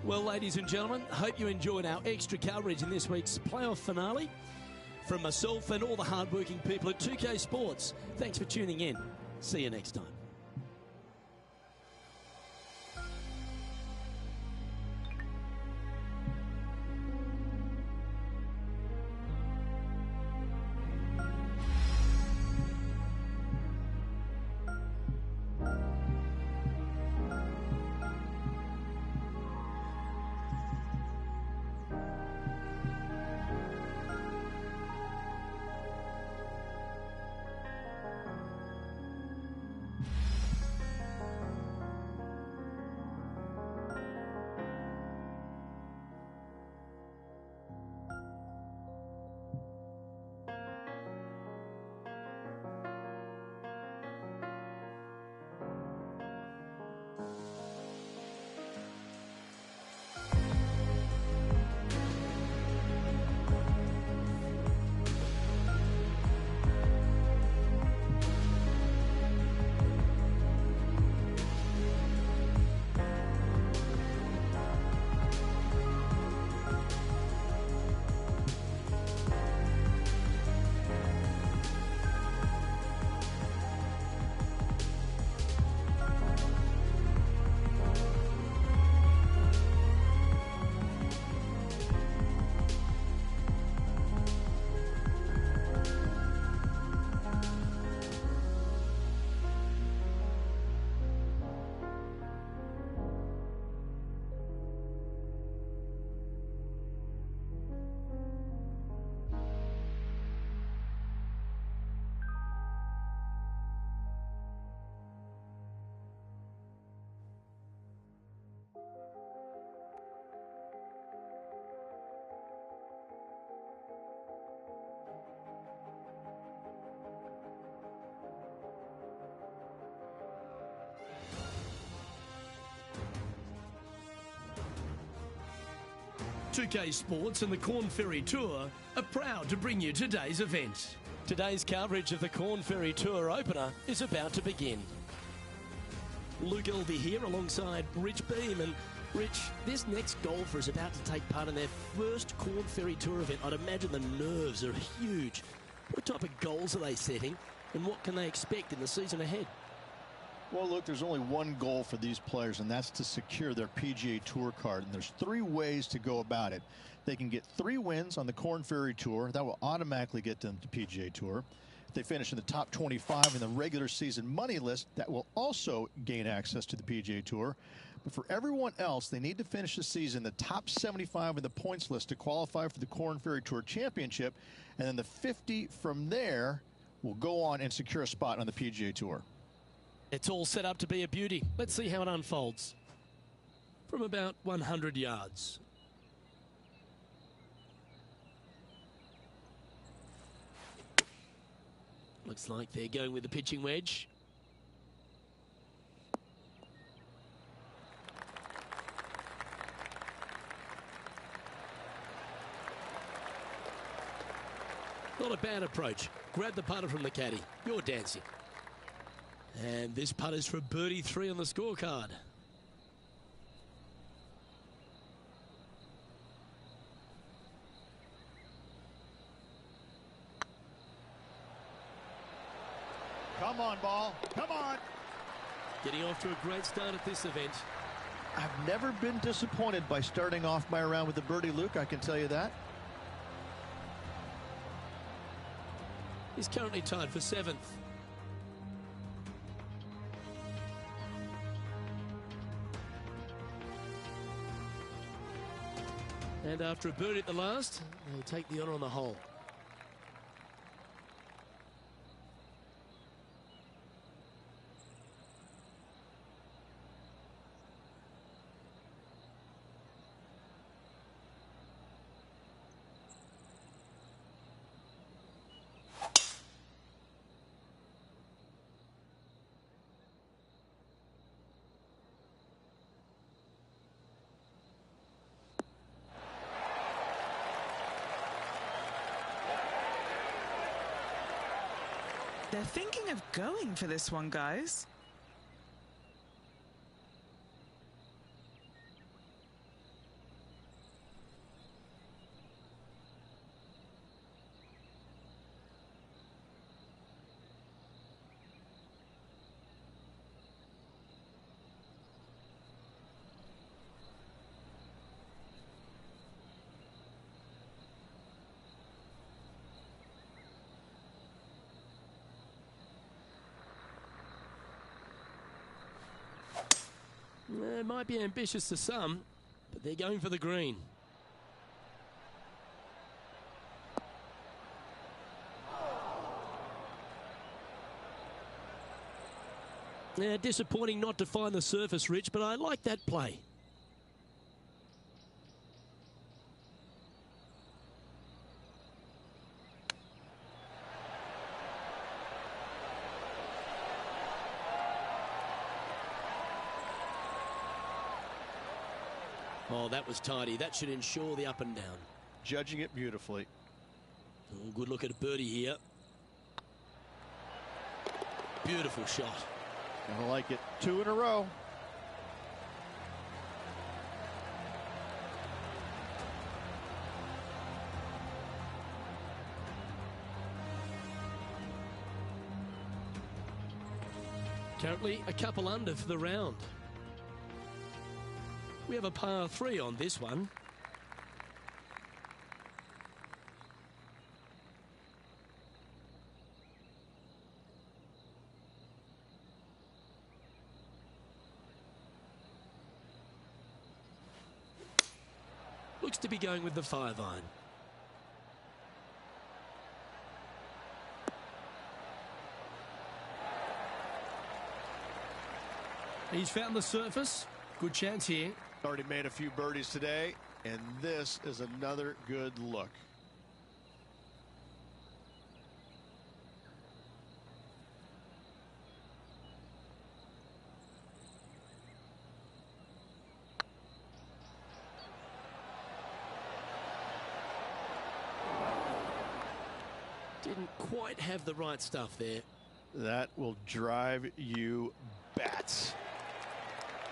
Speaker 2: Well, ladies and gentlemen, hope you enjoyed our extra coverage in this week's playoff finale. From myself and all the hardworking people at 2K Sports, thanks for tuning in. See you next time.
Speaker 7: .2K Sports and the Corn Ferry Tour are proud to bring you today's event.
Speaker 2: Today's coverage of the Corn Ferry Tour opener is about to begin. Luke Elvey here alongside Rich Beam. And Rich, this next golfer is about to take part in their first Corn Ferry Tour event. I'd imagine the nerves are huge. What type of goals are they setting, and what can they expect in the season ahead?
Speaker 3: Well, look, there's only one goal for these players, and that's to secure their PGA Tour card. And there's 3 ways to go about it. They can get 3 wins on the Corn Ferry Tour. That will automatically get them to PGA Tour. If they finish in the top 25 in the regular season money list, that will also gain access to the PGA Tour. But for everyone else, they need to finish the season in the top 75 in the points list to qualify for the Corn Ferry Tour Championship. And then the 50 from there will go on and secure a spot on the PGA Tour.
Speaker 2: It's all set up to be a beauty. Let's see how it unfolds. From about 100 yards. Looks like they're going with the pitching wedge. Not a bad approach. Grab the putter from the caddy. You're dancing. And this putt is for birdie 3 on the scorecard.
Speaker 6: Come on, ball. Come on.
Speaker 2: Getting off to a great start at this event.
Speaker 3: I've never been disappointed by starting off my round with the birdie, Luke. I can tell you that.
Speaker 2: He's currently tied for 7th. And after a birdie at the last, they'll take the honour on the hole.
Speaker 4: They're thinking of going for this one, guys.
Speaker 2: It might be ambitious to some, but they're going for the green. Yeah, disappointing not to find the surface, Rich, but I like that play. Oh, that was tidy. That should ensure the up and down.
Speaker 5: Judging it beautifully.
Speaker 2: Oh, good look at a birdie here. Beautiful shot.
Speaker 3: I like it. 2 in a row.
Speaker 2: Currently a couple under for the round. We have a par 3 on this one. Looks to be going with the 5-iron.
Speaker 7: He's found the surface. Good chance here.
Speaker 5: Already made a few birdies today, and this is another good look.
Speaker 2: Didn't quite have the right stuff there.
Speaker 3: That will drive you bats.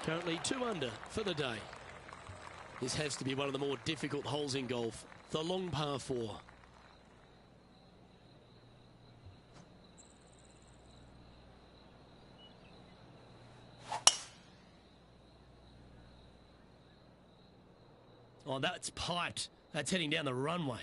Speaker 2: Currently 2 under for the day. This has to be one of the more difficult holes in golf. The long par 4.
Speaker 7: Oh, that's piped. That's heading down the runway.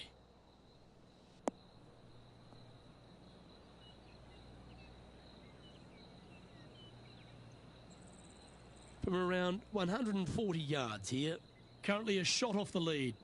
Speaker 2: From around 140 yards here.
Speaker 7: Currently a shot off the lead.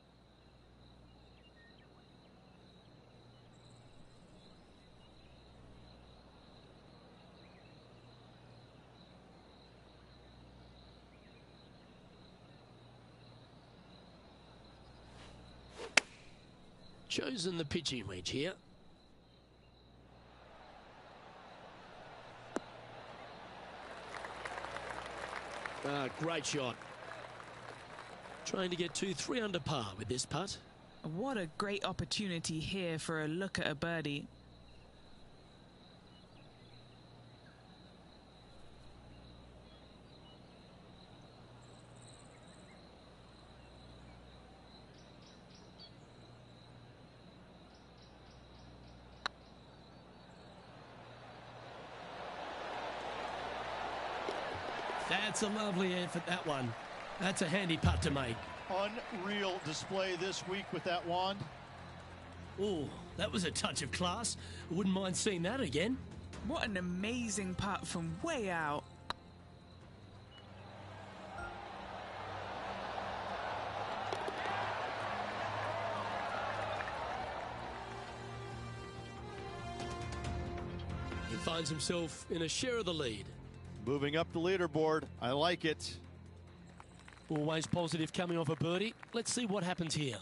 Speaker 2: Chosen the pitching wedge here. Great shot. Trying to get 2-3 under par with this putt.
Speaker 4: What a great opportunity here for a look at a birdie.
Speaker 7: That's a lovely effort, that one. That's a handy putt to make.
Speaker 3: Unreal display this week with that wand.
Speaker 7: Oh, that was a touch of class. Wouldn't mind seeing that again.
Speaker 4: What an amazing putt from way out.
Speaker 2: He finds himself in a share of the lead.
Speaker 3: Moving up the leaderboard. I like it.
Speaker 2: Always positive coming off a birdie. Let's see what happens here.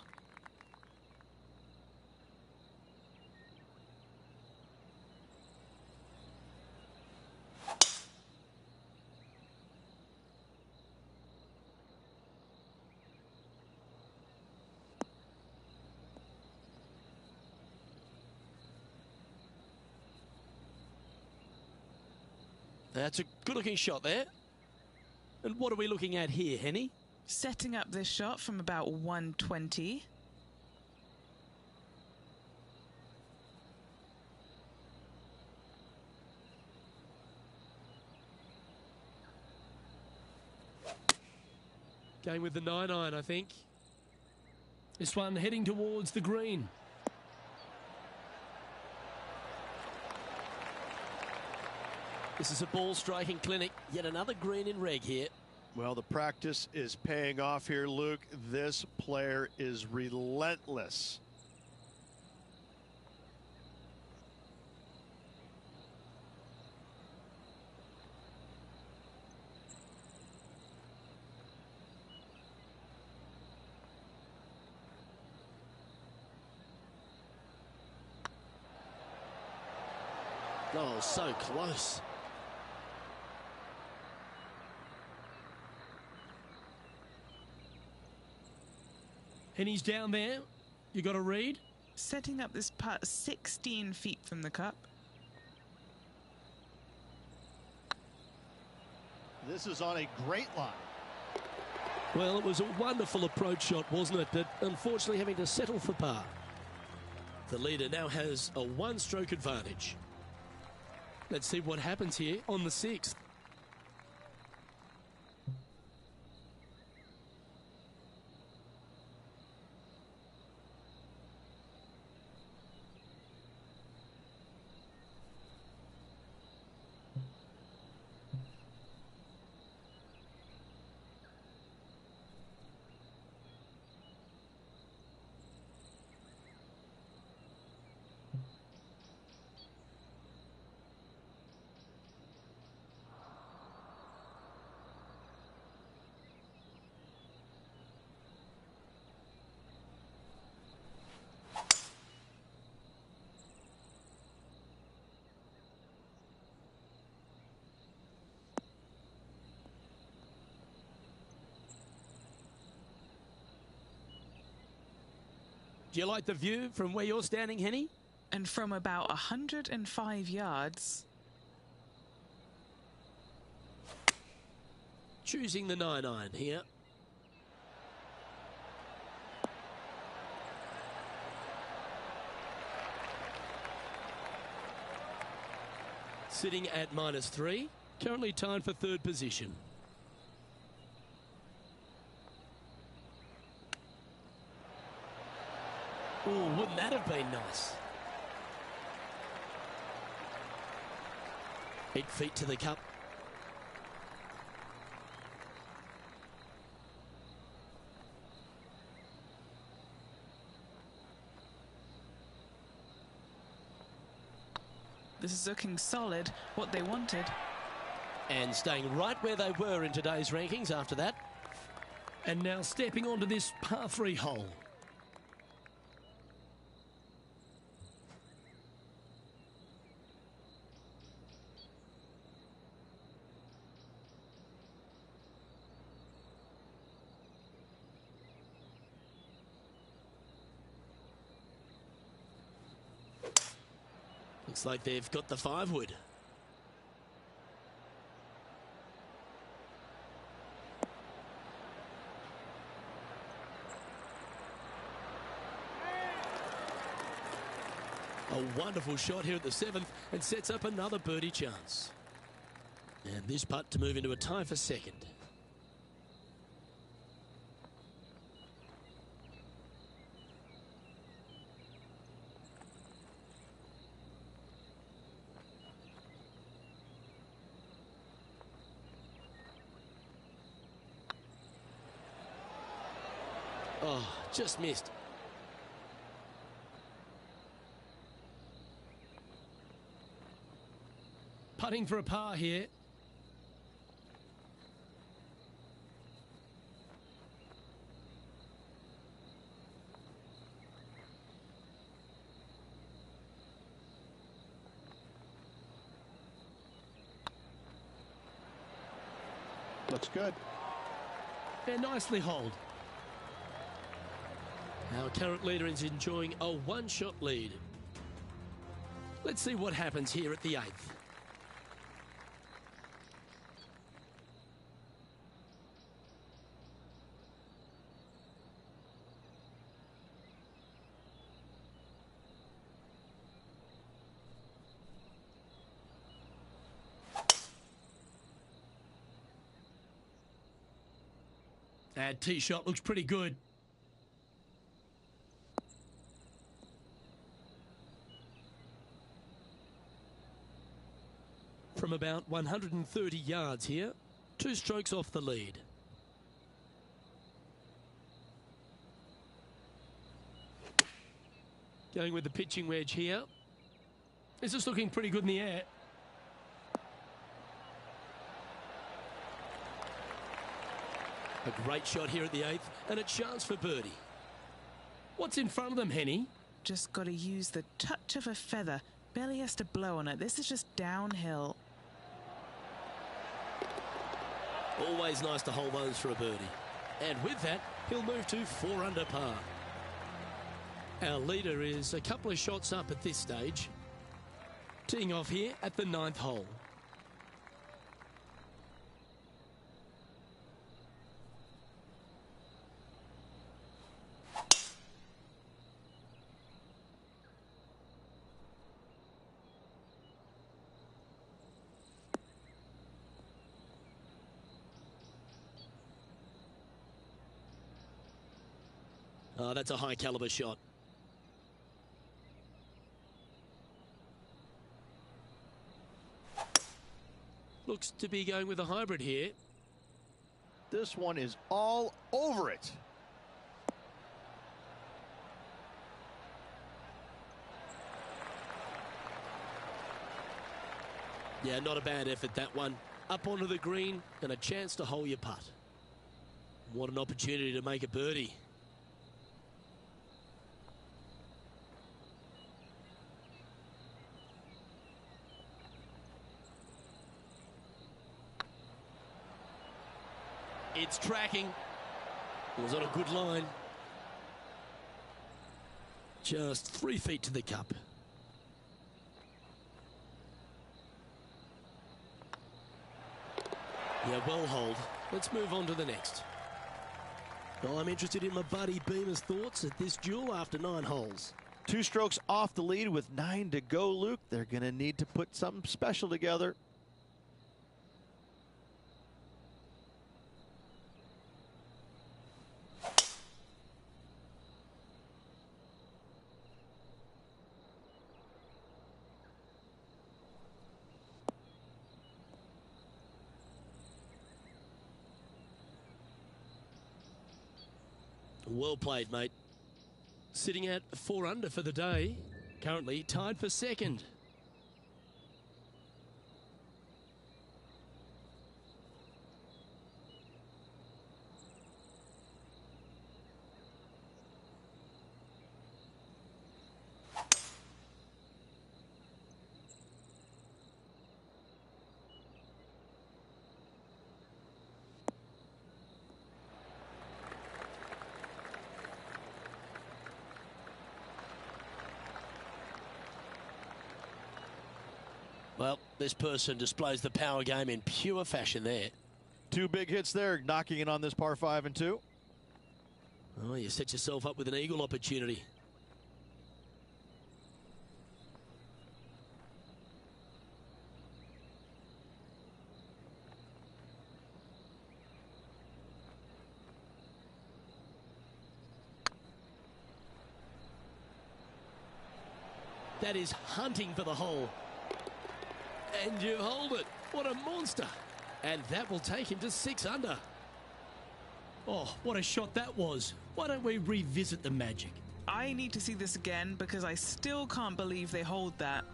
Speaker 2: That's a good-looking shot there. And what are we looking at here, Henny?
Speaker 4: Setting up this shot from about 120.
Speaker 7: Going with the 9-iron, I think. This one heading towards the green.
Speaker 2: This is a ball striking clinic. Yet another green in reg here.
Speaker 5: Well, the practice is paying off here, Luke. This player is relentless.
Speaker 2: Oh, so close.
Speaker 7: And he's down there. You got to read.
Speaker 4: Setting up this putt 16 feet from the cup.
Speaker 6: This is on a great line.
Speaker 2: Well, it was a wonderful approach shot, wasn't it? But unfortunately having to settle for par. The leader now has a one-stroke advantage. Let's see what happens here on the 6th. Do you like the view from where you're standing, Henny?
Speaker 4: And from about 105 yards.
Speaker 2: Choosing the 9-iron here. Sitting at -3. Currently tied for 3rd position. Oh, wouldn't that have been nice? 8 feet to the cup.
Speaker 4: This is looking solid, what they wanted.
Speaker 2: And staying right where they were in today's rankings after that.
Speaker 7: And now stepping onto this par 3 hole.
Speaker 2: Looks like they've got the 5-wood. A wonderful shot here at the 7th and sets up another birdie chance. And this putt to move into a tie for 2nd. Oh, just missed.
Speaker 7: Putting for a par here.
Speaker 6: Looks good.
Speaker 7: And nicely holed.
Speaker 2: Our current leader is enjoying a one-shot lead. Let's see what happens here at the 8th.
Speaker 7: That tee shot looks pretty good. From about 130 yards here, 2 strokes off the lead. Going with the pitching wedge here. This is looking pretty good in the air. A great shot here at the 8th and a chance for birdie. What's in front of them, Henny?
Speaker 4: Just got to use the touch of a feather. Barely has to blow on it. This is just downhill.
Speaker 2: Always nice to hold those for a birdie. And with that, he'll move to 4 under par. Our leader is a couple of shots up at this stage. Teeing off here at the 9th hole. Oh, that's a high caliber shot. Looks to be going with a hybrid here.
Speaker 3: This one is all over it.
Speaker 2: Yeah, not a bad effort, that one. Up onto the green and a chance to hole your putt. What an opportunity to make a birdie. It's tracking. It was on a good line. Just 3 feet to the cup. Yeah, well hold. Let's move on to the next. Well, I'm interested in my buddy Beamer's thoughts at this duel after 9 holes.
Speaker 3: 2 strokes off the lead with 9 to go, Luke. They're going to need to put something special together.
Speaker 2: Well played, mate. Sitting at 4 under for the day. Currently tied for 2nd. Well, this person displays the power game in pure fashion there.
Speaker 3: 2 big hits there, knocking in on this par 5 and 2.
Speaker 2: Oh, you set yourself up with an eagle opportunity. That is hunting for the hole. And you hold it. What a monster. And that will take him to 6 under.
Speaker 7: Oh, what a shot that was. Why don't we revisit the magic?
Speaker 4: I need to see this again because I still can't believe they hold that.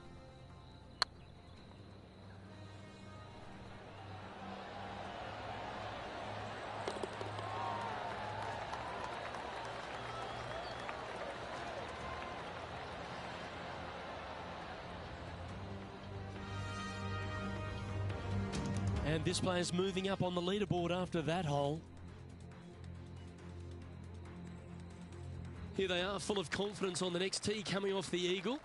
Speaker 2: And this player's moving up on the leaderboard after that hole. Here they are, full of confidence on the next tee, coming off the eagle.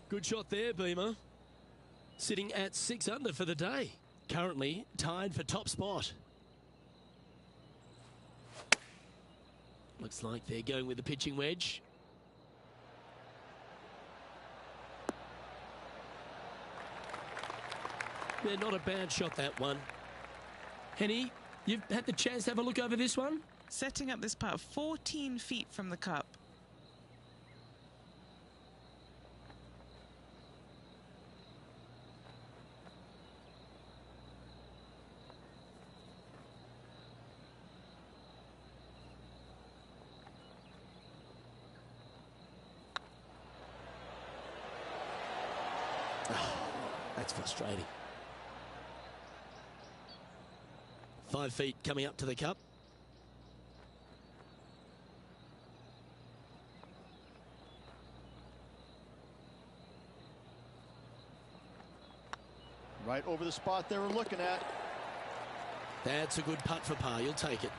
Speaker 2: Good shot there, Beamer. Sitting at 6 under for the day. Currently tied for top spot. Looks like they're going with the pitching wedge. Yeah, not a bad shot, that one. Henny, you've had the chance to have a look over this one?
Speaker 4: Setting up this putt 14 feet from the cup.
Speaker 2: That's frustrating. 5 feet coming up to the cup.
Speaker 3: Right over the spot they were looking at.
Speaker 2: That's a good putt for par. You'll take it.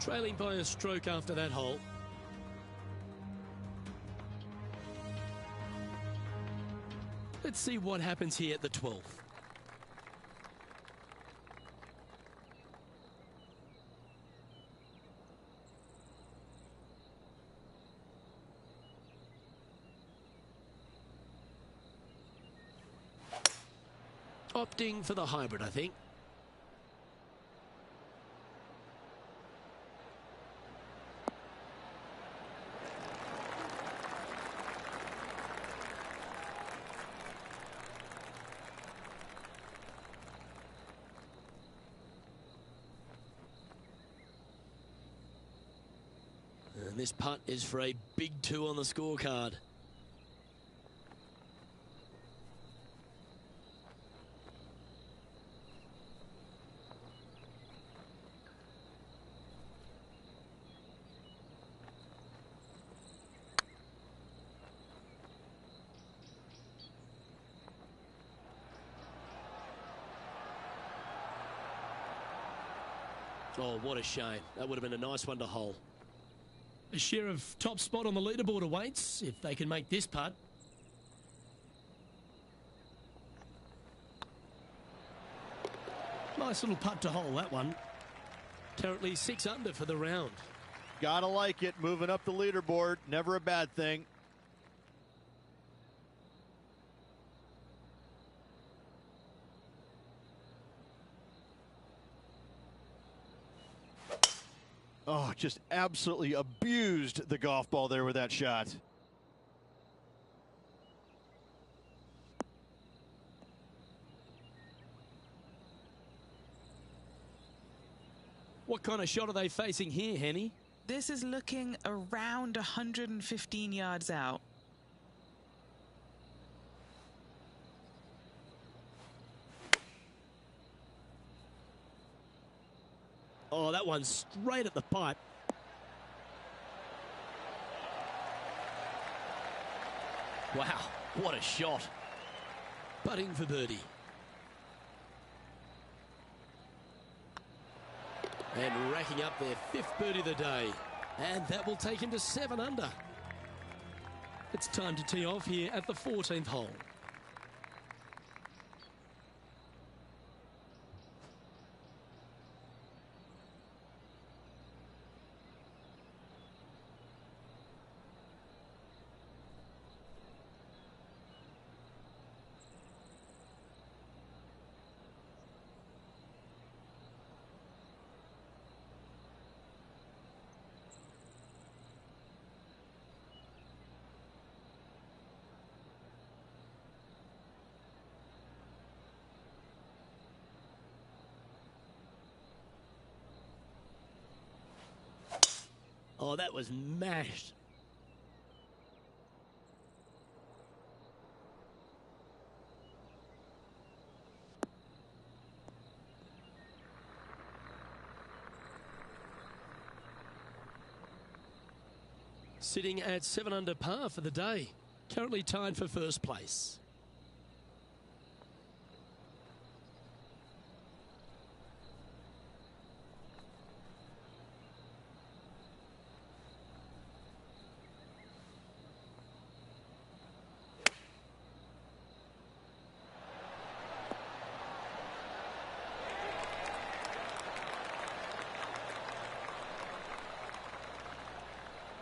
Speaker 2: Trailing by a stroke after that hole. Let's see what happens here at the 12th. Opting for the hybrid, I think. And this putt is for a big 2 on the scorecard. Oh, what a shame. That would have been a nice one to hole.
Speaker 7: A share of top spot on the leaderboard awaits if they can make this putt. Nice little putt to hole, that one.
Speaker 2: Currently 6 under for the round.
Speaker 3: Gotta like it. Moving up the leaderboard. Never a bad thing. Oh, just absolutely abused the golf ball there with that shot.
Speaker 2: What kind of shot are they facing here, Henny?
Speaker 4: This is looking around 115 yards out.
Speaker 2: Oh, that one's straight at the pipe. Wow, what a shot. Putting for birdie. And racking up their 5th birdie of the day. And that will take him to 7 under. It's time to tee off here at the 14th hole. Oh, that was mashed. Sitting at 7 under par for the day. Currently tied for first place.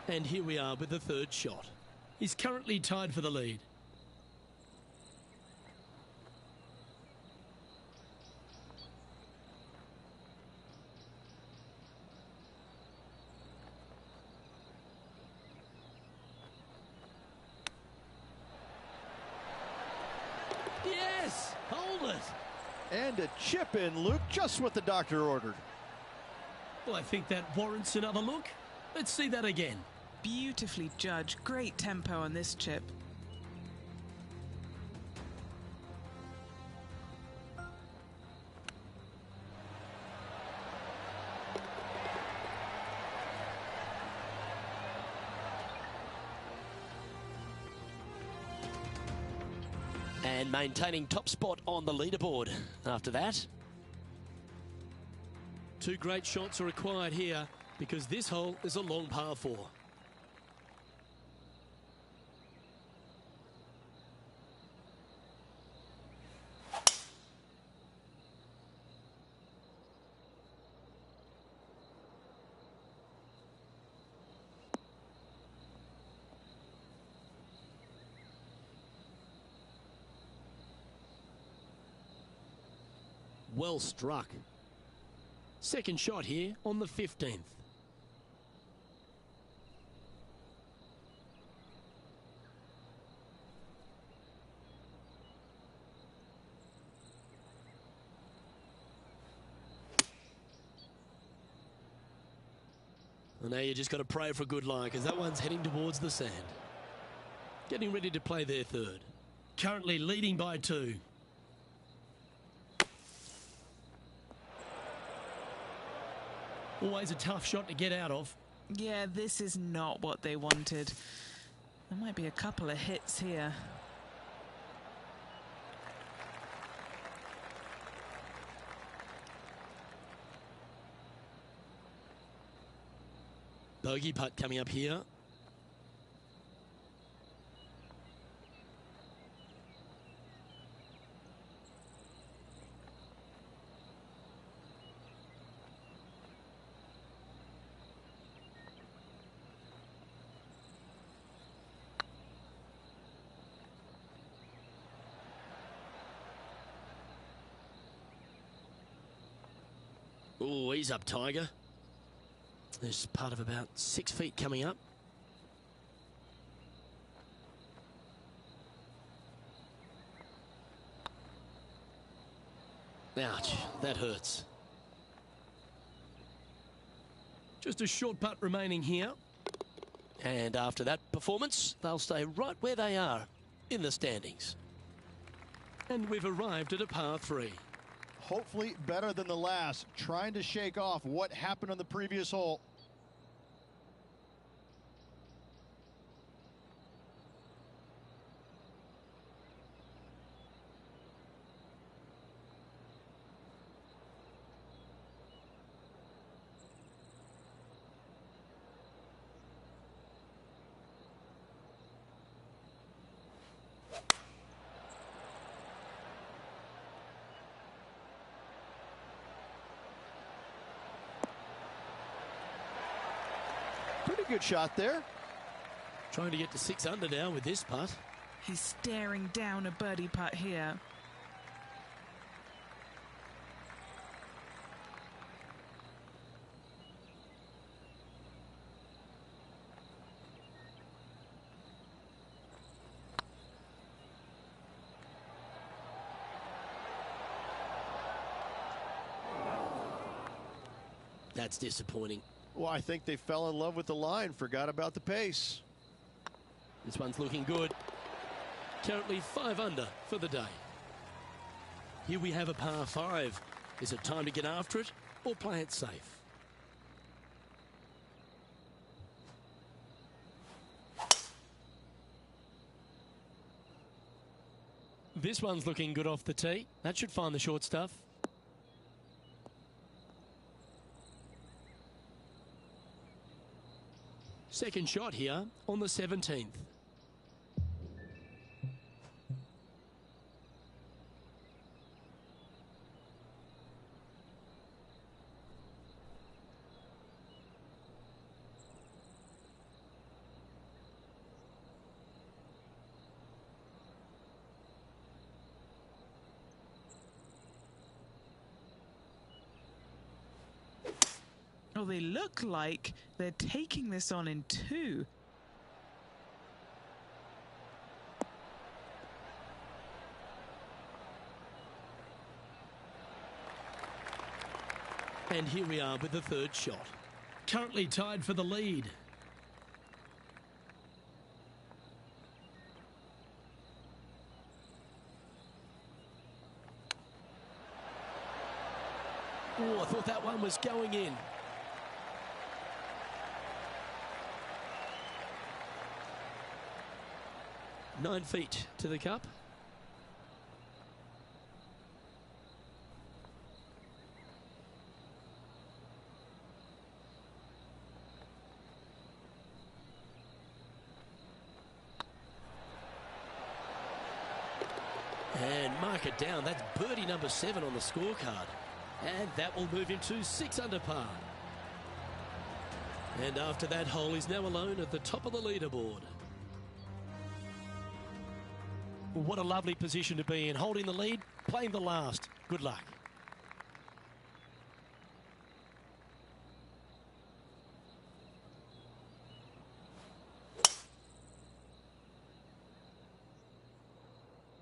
Speaker 7: And here we are with the third shot. He's currently tied for the lead. Yes! Hold it!
Speaker 3: And a chip in, Luke, just what the doctor ordered.
Speaker 7: Well, I think that warrants another look. Let's see that again.
Speaker 4: Beautifully judged. Great tempo on this chip.
Speaker 2: And maintaining top spot on the leaderboard after that.
Speaker 7: Two great shots are required here because this hole is a long par 4. Well struck. Second shot here on the 15th. Well, now you just got to pray for good luck as that one's heading towards the sand. Getting ready to play their third. Currently leading by 2. Always a tough shot to get out of.
Speaker 4: Yeah, this is not what they wanted. There might be a couple of hits here.
Speaker 7: Bogey putt coming up here. Oh, he's up, Tiger. There's part of about 6 feet coming up. Ouch, that hurts. Just a short putt remaining here. And after that performance, they'll stay right where they are in the standings. And we've arrived at a par 3.
Speaker 3: Hopefully better than the last, trying to shake off what happened on the previous hole. Pretty good shot there.
Speaker 7: Trying to get to 6 under now with this putt.
Speaker 4: He's staring down a birdie putt here.
Speaker 7: That's disappointing.
Speaker 3: Well, I think they fell in love with the line, forgot about the pace.
Speaker 7: This one's looking good. Currently 5 under for the day. Here we have a par 5. Is it time to get after it or play it safe? This one's looking good off the tee. That should find the short stuff. Second shot here on the 17th.
Speaker 4: Oh, they look like they're taking this on in 2.
Speaker 7: And here we are with the third shot. Currently tied for the lead. Oh, I thought that one was going in. Nine feet to the cup. And mark it down. That's birdie number 7 on the scorecard. And that will move him to 6 under par. And after that hole, he's now alone at the top of the leaderboard. What a lovely position to be in. Holding the lead, playing the last. Good luck.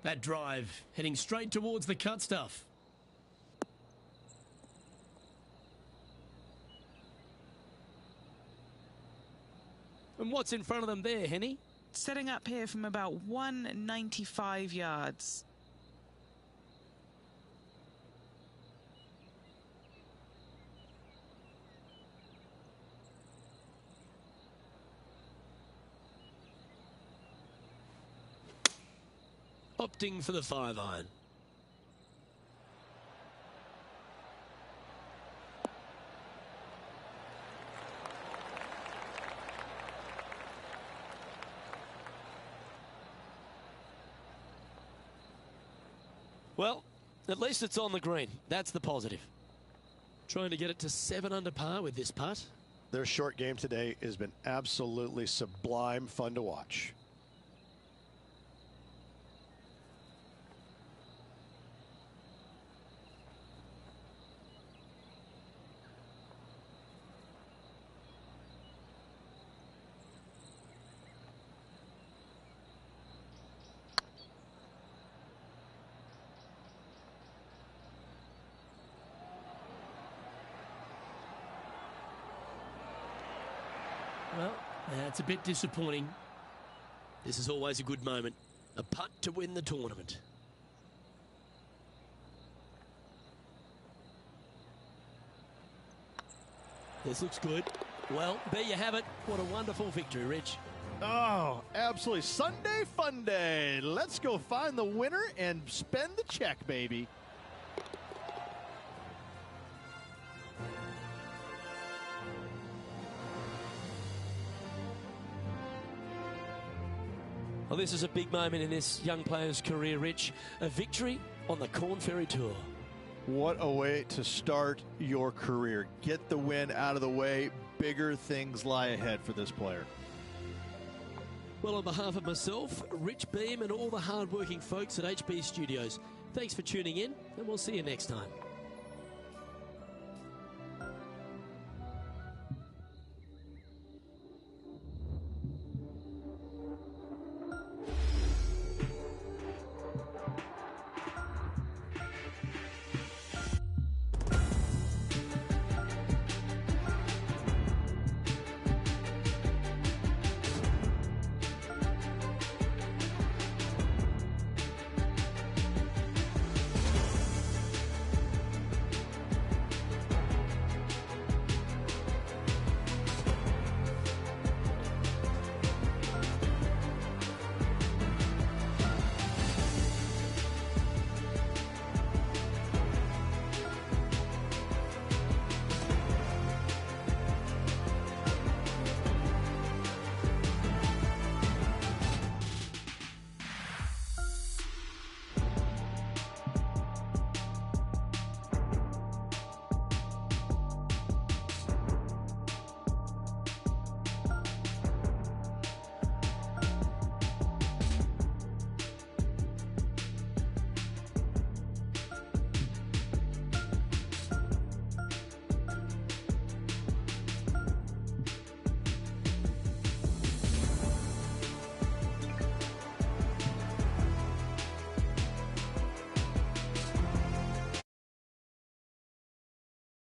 Speaker 7: That drive heading straight towards the cut stuff. And what's in front of them there, Henny?
Speaker 4: Setting up here from about 195 yards.
Speaker 7: Opting for the 5-iron. Well, at least it's on the green. That's the positive. Trying to get it to 7 under par with this putt.
Speaker 5: Their short game today has been absolutely sublime fun to watch.
Speaker 7: Well, that's a bit disappointing. This is always a good moment. A putt to win the tournament. This looks good. Well, there you have it. What a wonderful victory, Rich.
Speaker 3: Oh, absolutely. Sunday fun day. Let's go find the winner and spend the check, baby.
Speaker 7: Well, this is a big moment in this young player's career, Rich. A victory on the Korn Ferry Tour.
Speaker 3: What a way to start your career. Get the win out of the way. Bigger things lie ahead for this player.
Speaker 7: Well, on behalf of myself, Rich Beem, and all the hard-working folks at HB Studios, thanks for tuning in, and we'll see you next time.